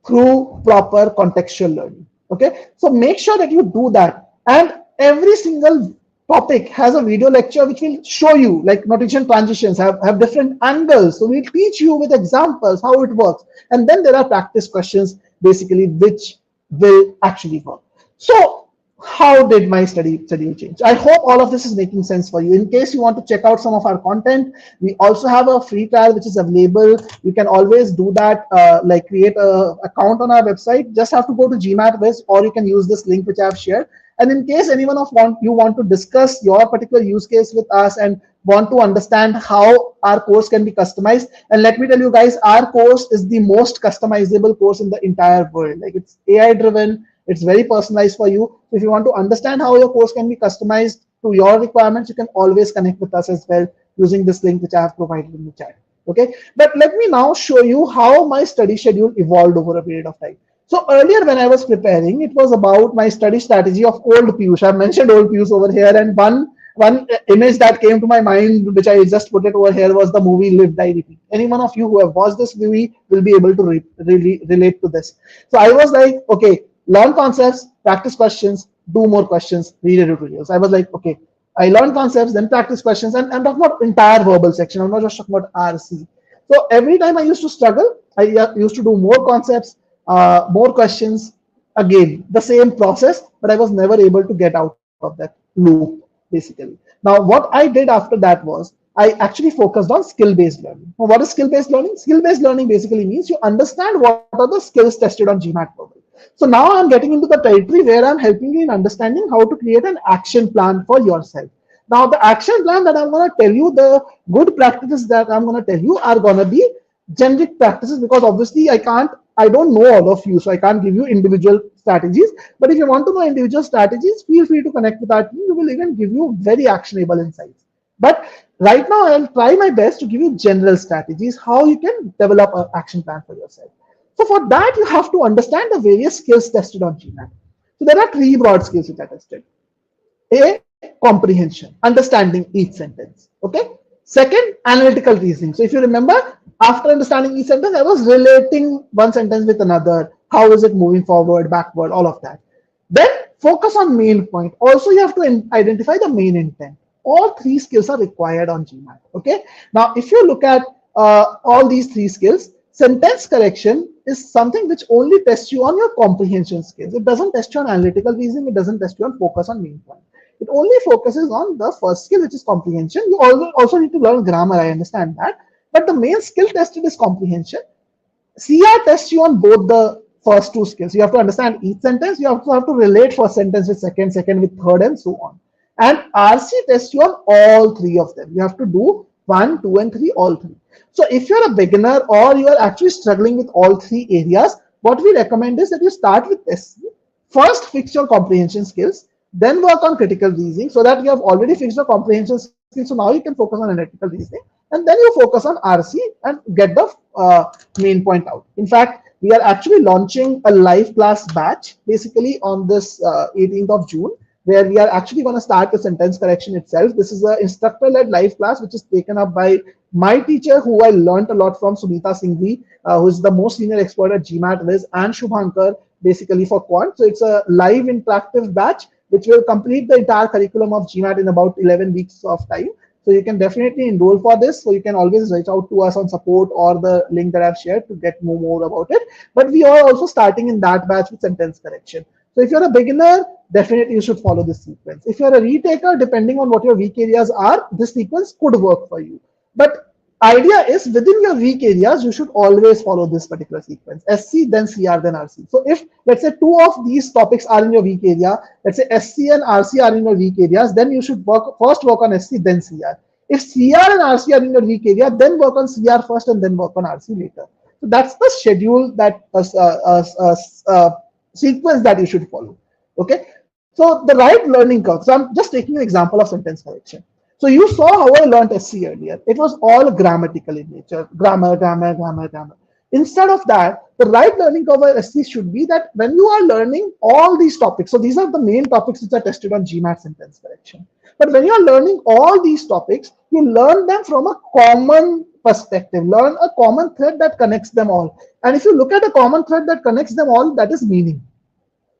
through proper contextual learning. Okay, so make sure that you do that. And every single topic has a video lecture which will show you, like notation transitions have different angles. So we'll teach you with examples how it works. And then there are practice questions basically which will actually work. So how did my study change? I hope all of this is making sense for you. In case you want to check out some of our content, we also have a free trial which is available. You can always do that, like create an account on our website. Just have to go to GMATWhiz, or you can use this link which I have shared. And in case anyone of you want to discuss your particular use case with us and want to understand how our course can be customized, and let me tell you guys, our course is the most customizable course in the entire world. Like, it's AI driven, it's very personalized for you. So if you want to understand how your course can be customized to your requirements, you can always connect with us as well using this link which I have provided in the chat. Okay, but let me now show you how my study schedule evolved over a period of time. So earlier when I was preparing, it was about my study strategy of old Piyush. I mentioned old Piyush over here, and one image that came to my mind, which I just put it over here, was the movie Live, Die, Repeat. Any one of you who have watched this movie will be able to relate to this. So I was like, okay, learn concepts, practice questions, do more questions, read tutorials. I was like, okay, I learned concepts, then practice questions, and I'm talking about entire verbal section. I'm not just talking about RC. So every time I used to struggle, I used to do more concepts, more questions, again the same process, but I was never able to get out of that loop basically. Now what I did after that was I actually focused on skill-based learning. Now, what is skill-based learning? Skill-based learning basically means you understand what are the skills tested on GMAT Verbal. So now I'm getting into the territory where I'm helping you in understanding how to create an action plan for yourself. Now the action plan that I'm going to tell you, the good practices that I'm going to tell you are going to be generic practices, because obviously I don't know all of you, so I can't give you individual strategies. But if you want to know individual strategies, feel free to connect with our team. We will even give you very actionable insights. But right now, I'll try my best to give you general strategies, how you can develop an action plan for yourself. So for that, you have to understand the various skills tested on GMAT. So there are 3 broad skills which are tested. A, comprehension, understanding each sentence. Okay. Second, analytical reasoning. So if you remember, after understanding each sentence, I was relating one sentence with another. How is it moving forward, backward, all of that. Then focus on main point. Also, you have to identify the main intent. All 3 skills are required on GMAT. Okay. Now, if you look at all these 3 skills, sentence correction is something which only tests you on your comprehension skills. It doesn't test you on analytical reasoning. It doesn't test you on focus on main point. It only focuses on the first skill, which is comprehension. You also need to learn grammar. I understand that. But the main skill tested is comprehension. CR tests you on both the first two skills. You have to understand each sentence. You also have to relate first sentence with second, second with third, and so on. And RC tests you on all three of them. You have to do 1, 2, and 3, all three. So if you're a beginner or you are actually struggling with all three areas, what we recommend is that you start with SC. First, fix your comprehension skills, then work on critical reasoning so that you have already fixed your comprehension skills. So now you can focus on analytical reasoning, and then you focus on RC and get the main point out. In fact, we are actually launching a live class batch basically on this 18th of June, where we are actually going to start the sentence correction itself. This is an instructor-led live class, which is taken up by my teacher, who I learned a lot from, Sunita Singhvi, who is the most senior expert at GMATWhiz, and Shubhankar, basically for Quant. So it's a live interactive batch, which will complete the entire curriculum of GMAT in about 11 weeks of time. So you can definitely enroll for this. So you can always reach out to us on support or the link that I've shared to get more about it. But we are also starting in that batch with sentence correction. So if you're a beginner, definitely you should follow this sequence. If you're a retaker, depending on what your weak areas are, this sequence could work for you. But idea is within your weak areas, you should always follow this particular sequence: SC, then CR, then RC. So if, let's say, two of these topics are in your weak area, let's say SC and RC are in your weak areas, then you should first work on SC, then CR. If CR and RC are in your weak area, then work on CR first and then work on RC later. So that's the schedule, that sequence that you should follow. Okay. So the right learning curve. So I'm just taking an example of sentence correction. So you saw how I learned SC earlier. It was all grammatical in nature, grammar. Instead of that, the right learning curve of SC should be that when you are learning all these topics, so these are the main topics which are tested on GMAT sentence correction. But when you are learning all these topics, you learn them from a common perspective, learn a common thread that connects them all. And if you look at a common thread that connects them all, that is meaning.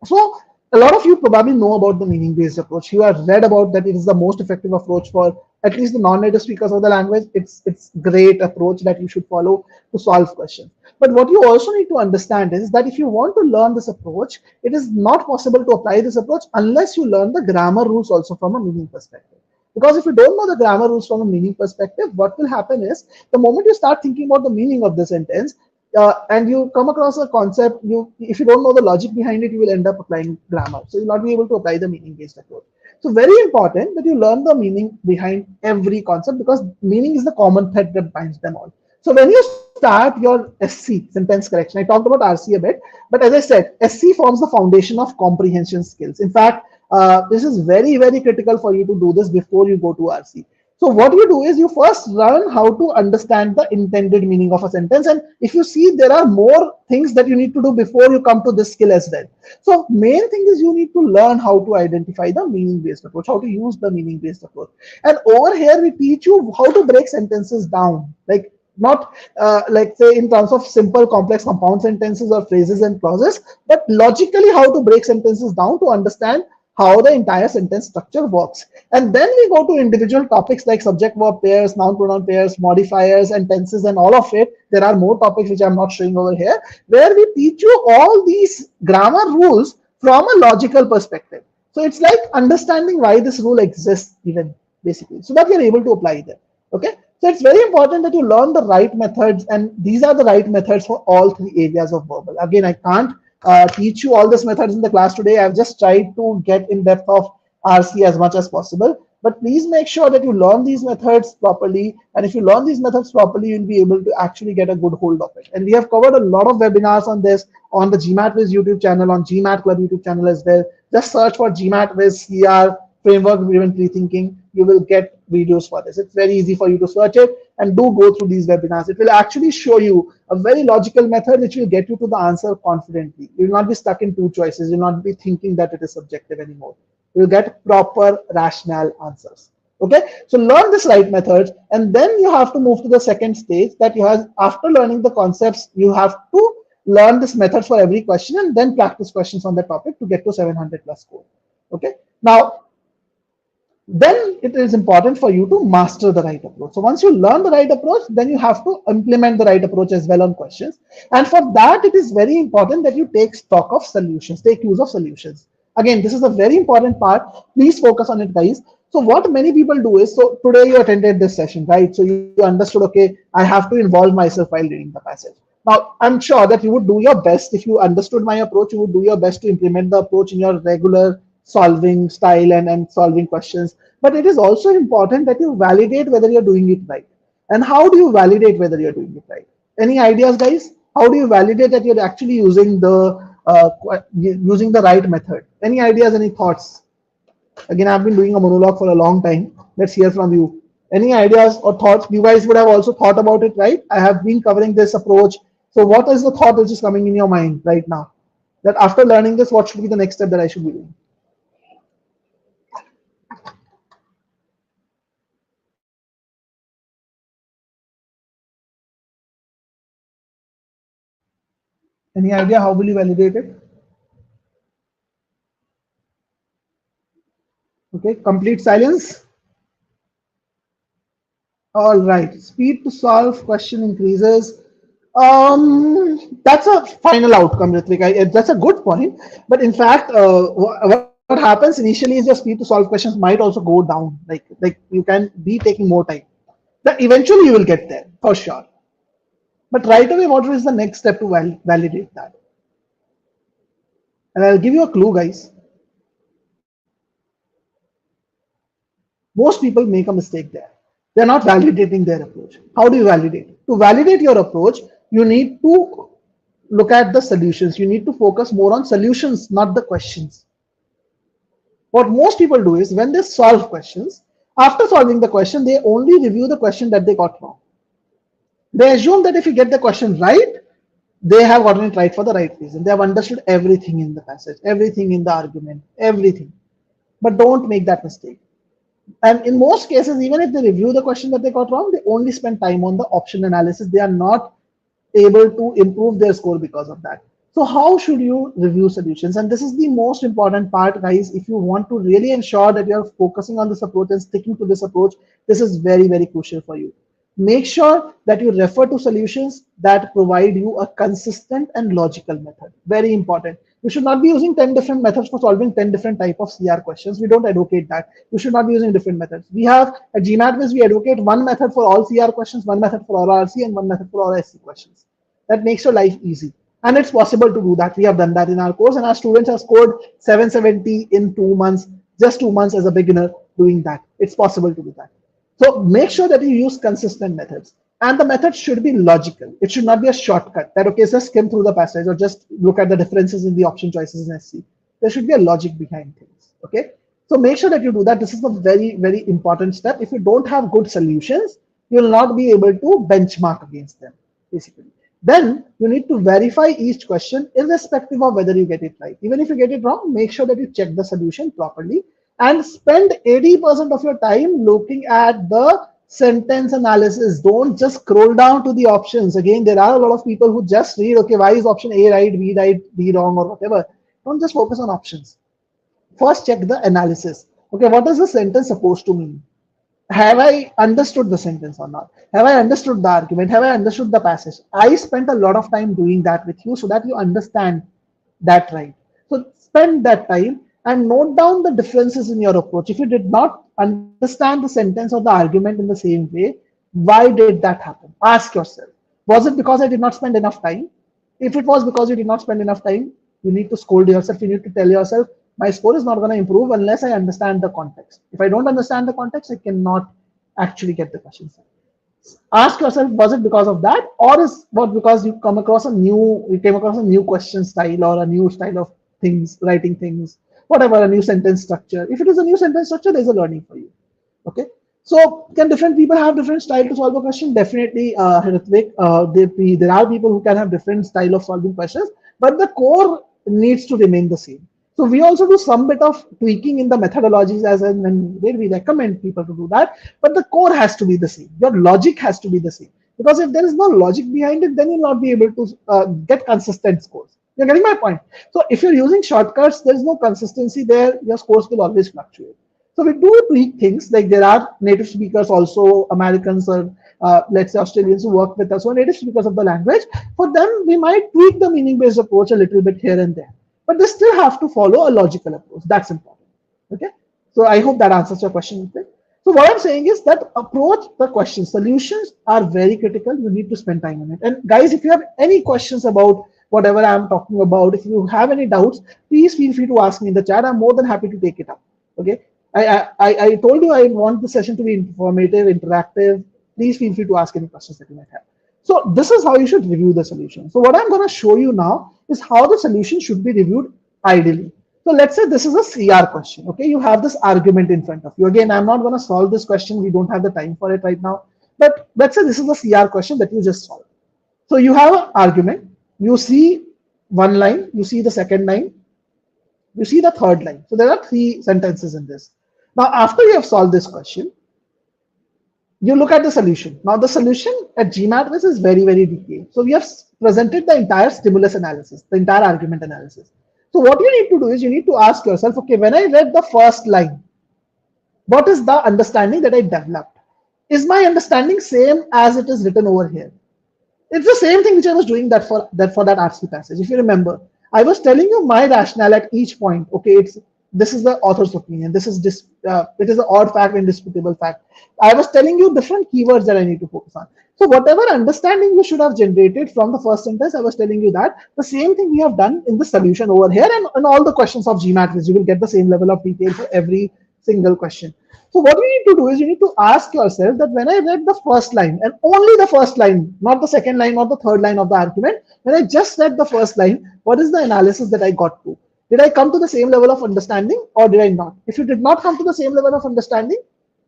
So a lot of you probably know about the meaning-based approach. You have read about that it is the most effective approach for at least the non-native speakers of the language. It's great approach that you should follow to solve questions. But what you also need to understand is that if you want to learn this approach, it is not possible to apply this approach unless you learn the grammar rules also from a meaning perspective. Because if you don't know the grammar rules from a meaning perspective, what will happen is the moment you start thinking about the meaning of the sentence, and you come across a concept, if you don't know the logic behind it, you will end up applying grammar. So you'll not be able to apply the meaning-based approach. So very important that you learn the meaning behind every concept, because meaning is the common thread that binds them all. So when you start your SC, sentence correction, I talked about RC a bit, but as I said, SC forms the foundation of comprehension skills. In fact, this is very, very critical for you to do this before you go to RC. So what you do is you first learn how to understand the intended meaning of a sentence. And if you see, there are more things that you need to do before you come to this skill as well. So main thing is you need to learn how to identify the meaning-based approach, how to use the meaning-based approach. And over here, we teach you how to break sentences down, like not like say in terms of simple, complex, compound sentences or phrases and clauses, but logically how to break sentences down to understand how the entire sentence structure works. And then we go to individual topics like subject verb pairs, noun pronoun pairs, modifiers and tenses and all of it. There are more topics which I'm not showing over here, where we teach you all these grammar rules from a logical perspective. So it's like understanding why this rule exists even, basically, so that you're able to apply them. Okay. So it's very important that you learn the right methods, and these are the right methods for all three areas of verbal. Again, I can't teach you all these methods in the class today. I've just tried to get in depth of RC as much as possible. But please make sure that you learn these methods properly. And if you learn these methods properly, you'll be able to actually get a good hold of it. And we have covered a lot of webinars on this on the GMATWhiz YouTube channel, on GMAT Club YouTube channel as well. Just search for GMATWhiz CR Framework Driven Rethinking. You will get videos for this. It's very easy for you to search it, and do go through these webinars. It will actually show you a very logical method which will get you to the answer confidently. You will not be stuck in two choices. You will not be thinking that it is subjective anymore. You will get proper rational answers. Okay, so learn this right method, and then you have to move to the second stage, that you have, after learning the concepts, you have to learn this method for every question and then practice questions on the topic to get to 700 plus score. Okay, now then it is important for you to master the right approach. So once you learn the right approach, then you have to implement the right approach as well on questions. And for that, it is very important that you take stock of solutions, take use of solutions. Again, this is a very important part. Please focus on it, guys. So what many people do is, so today you attended this session, right? So you understood, okay, I have to involve myself while reading the passage. Now, I'm sure that you would do your best if you understood my approach. You would do your best to implement the approach in your regular solving style and solving questions. But it is also important that you validate whether you're doing it right. And how do you validate whether you're doing it right? Any ideas, guys? How do you validate that you're actually using the right method? Any ideas? Any thoughts? Again, I've been doing a monologue for a long time. Let's hear from you. Any ideas or thoughts? You guys would have also thought about it, right? I have been covering this approach. So what is the thought which is coming in your mind right now? That after learning this, what should be the next step that I should be doing? Any idea how will you validate it? Okay, complete silence. All right, speed to solve question increases. That's a final outcome, Ritvik. That's a good point. But in fact, what happens initially is your speed to solve questions might also go down. Like you can be taking more time. That eventually you will get there for sure. But right away, what is the next step to validate that? And I'll give you a clue, guys. Most people make a mistake there. They're not validating their approach. How do you validate? To validate your approach, you need to look at the solutions. You need to focus more on solutions, not the questions. What most people do is when they solve questions, after solving the question, they only review the question that they got wrong. They assume that if you get the question right, they have gotten it right for the right reason. They have understood everything in the passage, everything in the argument, everything. But don't make that mistake. And in most cases, even if they review the question that they got wrong, they only spend time on the option analysis. They are not able to improve their score because of that. So how should you review solutions? And this is the most important part, guys. If you want to really ensure that you're focusing on this approach and sticking to this approach, this is very, very crucial for you. Make sure that you refer to solutions that provide you a consistent and logical method. Very important. You should not be using 10 different methods for solving 10 different type of CR questions. We don't advocate that. You should not be using different methods. We have at GMATWhiz, we advocate one method for all CR questions, one method for all RC, and one method for all SC questions. That makes your life easy. And it's possible to do that. We have done that in our course, and our students have scored 770 in 2 months, just 2 months as a beginner doing that. It's possible to do that. So make sure that you use consistent methods. And the method should be logical. It should not be a shortcut that, okay, just skim through the passage or just look at the differences in the option choices in SC. There should be a logic behind things, okay? So make sure that you do that. This is a very, very important step. If you don't have good solutions, you will not be able to benchmark against them, basically. Then you need to verify each question irrespective of whether you get it right. Even if you get it wrong, make sure that you check the solution properly and spend 80% of your time looking at the sentence analysis. Don't just scroll down to the options. Again, there are a lot of people who just read, okay, why is option A right, B right, D wrong, or whatever. Don't just focus on options. First, check the analysis. Okay, what is the sentence supposed to mean? Have I understood the sentence or not? Have I understood the argument? Have I understood the passage? I spent a lot of time doing that with you so that you understand that right. So spend that time and note down the differences in your approach. If you did not understand the sentence or the argument in the same way, why did that happen? Ask yourself. Was it because I did not spend enough time? If it was because you did not spend enough time, you need to scold yourself. You need to tell yourself, my score is not going to improve unless I understand the context. If I don't understand the context, I cannot actually get the questions. Ask yourself, was it because of that, or is what because you came across a new question style or a new style of things, writing things, whatever, a new sentence structure. If it is a new sentence structure, there's a learning for you. Okay. So can different people have different style to solve a question? Definitely, Ritvik. There are people who can have different style of solving questions, but the core needs to remain the same. So we also do some bit of tweaking in the methodologies as and when we recommend people to do that, but the core has to be the same. Your logic has to be the same. Because if there is no logic behind it, then you'll not be able to get consistent scores. You're getting my point? So if you're using shortcuts, there's no consistency there, your scores will always fluctuate. So we do tweak things, like there are native speakers also, Americans or let's say Australians who work with us, who are native speakers of the language. For them, we might tweak the meaning-based approach a little bit here and there. But they still have to follow a logical approach. That's important. Okay. So I hope that answers your question. So So what I'm saying is that approach the question. Solutions are very critical. You need to spend time on it. And guys, if you have any questions about whatever I'm talking about, if you have any doubts, please feel free to ask me in the chat. I'm more than happy to take it up. Okay. I told you I want the session to be informative, interactive. Please feel free to ask any questions that you might have. So this is how you should review the solution. So what I'm going to show you now is how the solution should be reviewed ideally. So let's say this is a CR question. Okay, you have this argument in front of you. Again, I'm not going to solve this question. We don't have the time for it right now. But let's say this is a CR question that you just solved. So you have an argument. You see one line. You see the second line. You see the third line. So there are 3 sentences in this. Now, after you have solved this question, you look at the solution. Now, the solution at GMATWhiz is very, very detailed. So we have presented the entire stimulus analysis, the entire argument analysis. So what you need to do is you need to ask yourself, okay, when I read the first line, what is the understanding that I developed? Is my understanding same as it is written over here? It's the same thing which I was doing that for that RC passage. If you remember, I was telling you my rationale at each point. Okay, this is the author's opinion. This is it is an odd fact, indisputable fact. I was telling you different keywords that I need to focus on. So whatever understanding you should have generated from the first sentence, I was telling you that the same thing we have done in the solution over here, and all the questions of GMATWhiz, you will get the same level of detail for every single question. So what you need to do is you need to ask yourself that when I read the first line, and only the first line, not the second line or the third line of the argument, when I just read the first line, what is the analysis that I got to? Did I come to the same level of understanding or did I not? If you did not come to the same level of understanding,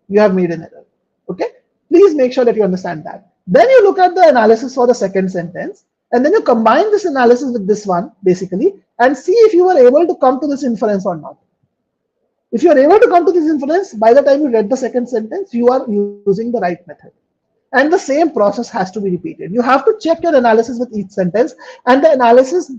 you have made an error. Okay? Please make sure that you understand that. Then you look at the analysis for the second sentence, and then you combine this analysis with this one, basically, and see if you were able to come to this inference or not. If you are able to come to this inference, by the time you read the second sentence, you are using the right method. And the same process has to be repeated. You have to check your analysis with each sentence, and the analysis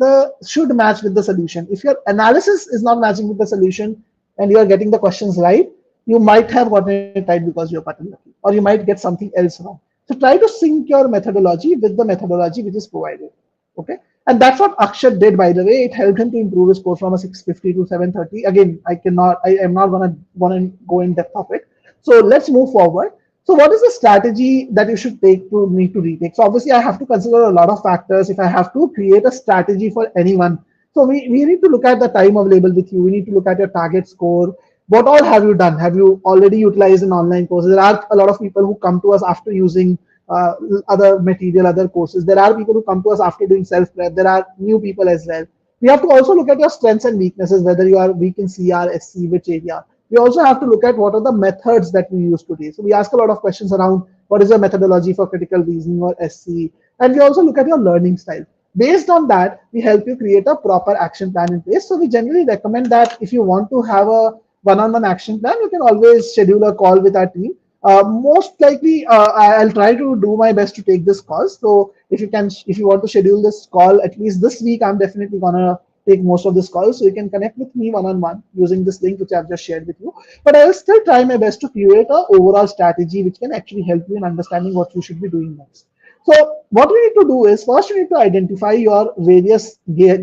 should match with the solution. If your analysis is not matching with the solution and you are getting the questions right, you might have gotten it right because you're button lucky, or you might get something else wrong. So try to sync your methodology with the methodology which is provided. Okay, and that's what Akshat did, by the way. It helped him to improve his score from a 650 to 730. Again, I am not gonna go in depth of it. So let's move forward. So what is the strategy that you should need to retake? So obviously I have to consider a lot of factors if I have to create a strategy for anyone. So we need to look at the time available with you. We need to look at your target score. What all have you done? Have you already utilized an online course? There are a lot of people who come to us after using other material, other courses. There are people who come to us after doing self-prep. There are new people as well. We have to also look at your strengths and weaknesses, whether you are weak in CR, SC, which area. We also have to look at what are the methods that we use today. So we ask a lot of questions around what is your methodology for critical reasoning or SC. And we also look at your learning style. Based on that, we help you create a proper action plan in place. So we generally recommend that if you want to have a one-on-one action plan, you can always schedule a call with our team. Most likely, I'll try to do my best to take this call. So if you want to schedule this call at least this week, I'm definitely gonna take most of this calls, so you can connect with me one-on-one using this link which I've just shared with you. But I will still try my best to create an overall strategy which can actually help you in understanding what you should be doing next. So what you need to do is, first you need to identify your various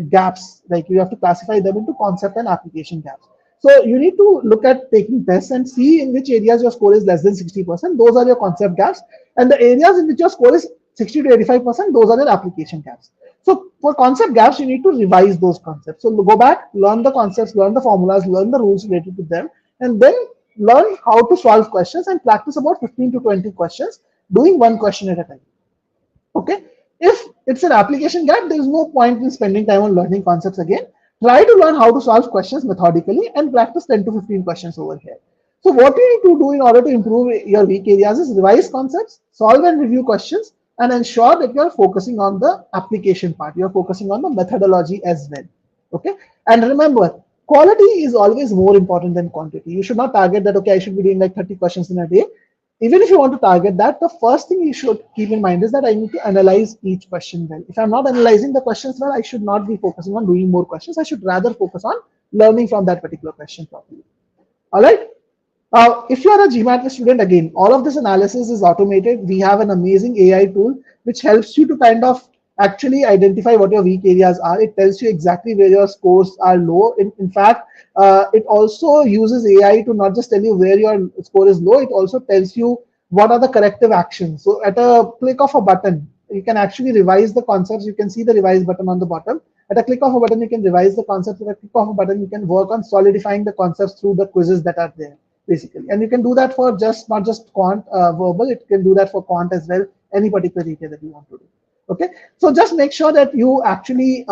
gaps. Like you have to classify them into concept and application gaps. So you need to look at taking tests and see in which areas your score is less than 60%. Those are your concept gaps. And the areas in which your score is 60 to 85%, those are your application gaps. So for concept gaps, you need to revise those concepts. So go back, learn the concepts, learn the formulas, learn the rules related to them, and then learn how to solve questions and practice about 15 to 20 questions, doing one question at a time. Okay. If it's an application gap, there is no point in spending time on learning concepts again. Try to learn how to solve questions methodically and practice 10 to 15 questions over here. So what you need to do in order to improve your weak areas is revise concepts, solve and review questions, and ensure that you're focusing on the application part. You're focusing on the methodology as well. Okay. And remember, quality is always more important than quantity. You should not target that, okay, I should be doing like 30 questions in a day. Even if you want to target that, the first thing you should keep in mind is that I need to analyze each question well. If I'm not analyzing the questions well, I should not be focusing on doing more questions. I should rather focus on learning from that particular question properly. All right. If you are a GMAT student, again, all of this analysis is automated. We have an amazing AI tool which helps you to kind of actually identify what your weak areas are. It tells you exactly where your scores are low. In fact, it also uses AI to not just tell you where your score is low, it also tells you what are the corrective actions. So at a click of a button, you can actually revise the concepts. You can see the revise button on the bottom. At a click of a button, you can revise the concepts. At a click of a button, you can work on solidifying the concepts through the quizzes that are there, basically. And you can do that for just not just quant verbal, it can do that for quant as well, any particular area that you want to do. Okay, so just make sure that you actually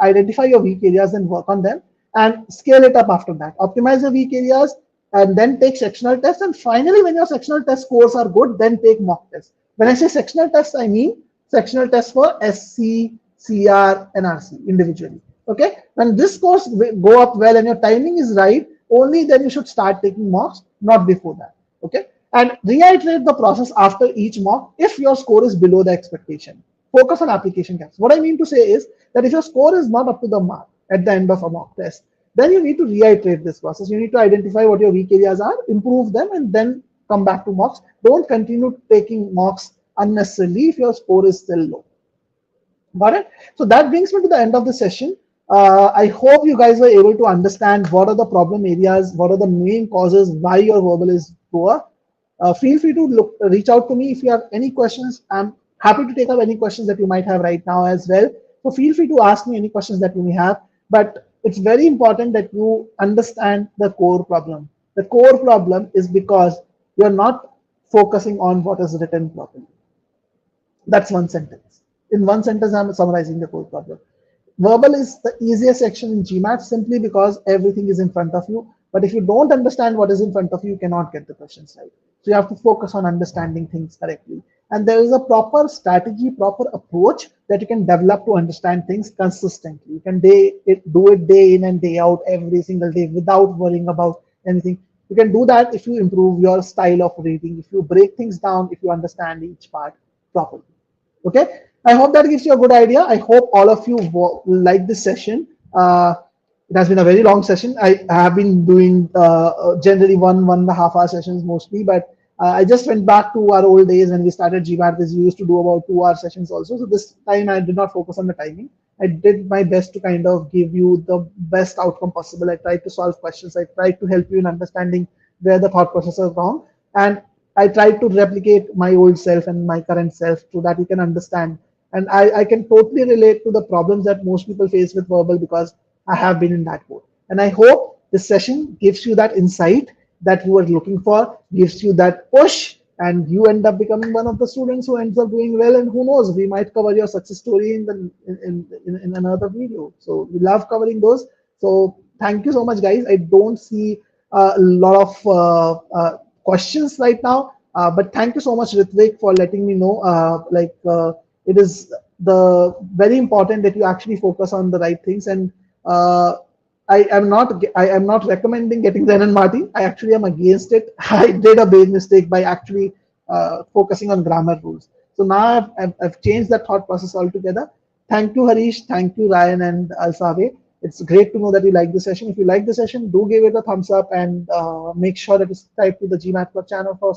identify your weak areas and work on them and scale it up after that. Optimize your weak areas and then take sectional tests. And finally, when your sectional test scores are good, then take mock tests. When I say sectional tests, I mean sectional tests for SC, CR, and RC individually. Okay, when this scores go up well and your timing is right, only then you should start taking mocks, not before that. Okay, and reiterate the process after each mock if your score is below the expectation. Focus on application gaps. What I mean to say is that if your score is not up to the mark at the end of a mock test, then you need to reiterate this process. You need to identify what your weak areas are, improve them, and then come back to mocks. Don't continue taking mocks unnecessarily if your score is still low. Got it? So that brings me to the end of the session. I hope you guys were able to understand what are the problem areas, what are the main causes why your verbal is poor. Feel free to reach out to me if you have any questions. I'm happy to take up any questions that you might have right now as well. So feel free to ask me any questions that you may have. But it's very important that you understand the core problem. The core problem is because you're not focusing on what is written properly. That's one sentence. In one sentence, I'm summarizing the core problem. Verbal is the easiest section in GMAT simply because everything is in front of you. But if you don't understand what is in front of you, you cannot get the questions right. So you have to focus on understanding things correctly. And there is a proper strategy, proper approach that you can develop to understand things consistently. You can do it day in and day out every single day without worrying about anything. You can do that if you improve your style of reading, if you break things down, if you understand each part properly. Okay, I hope that gives you a good idea. I hope all of you like this session. It has been a very long session. I have been doing generally 1.5 hour sessions mostly, but I just went back to our old days when we started GMATWhiz. We used to do about 2 hour sessions also. So this time I did not focus on the timing. I did my best to kind of give you the best outcome possible. I tried to solve questions. I tried to help you in understanding where the thought process is wrong. And I tried to replicate my old self and my current self so that you can understand. And I can totally relate to the problems that most people face with verbal because I have been in that boat. And I hope this session gives you that insight that you are looking for, gives you that push, and you end up becoming one of the students who ends up doing well. And who knows, we might cover your success story in another video. So we love covering those. So thank you so much, guys. I don't see a lot of questions right now, but thank you so much, Ritvik, for letting me know. It is very important that you actually focus on the right things. And I am not recommending getting Zen and Marty. I actually am against it. I did a big mistake by actually focusing on grammar rules. So now I've changed that thought process altogether. Thank you, Harish. Thank you, Ryan and Alsabe. It's great to know that you like the session. If you like the session, do give it a thumbs up and make sure that you subscribe to the GMAT Club channel for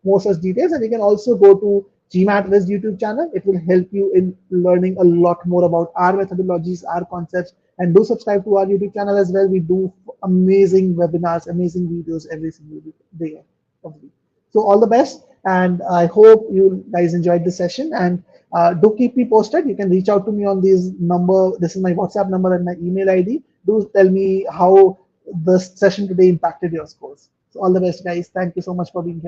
more such details. And you can also go to GMATWhiz YouTube channel. It will help you in learning a lot more about our methodologies, our concepts, and do subscribe to our YouTube channel as well. We do amazing webinars, amazing videos every single day of the week. So all the best, and I hope you guys enjoyed the session. And do keep me posted. You can reach out to me on this number. This is my WhatsApp number and my email ID. Do tell me how the session today impacted your scores. So all the best, guys. Thank you so much for being here.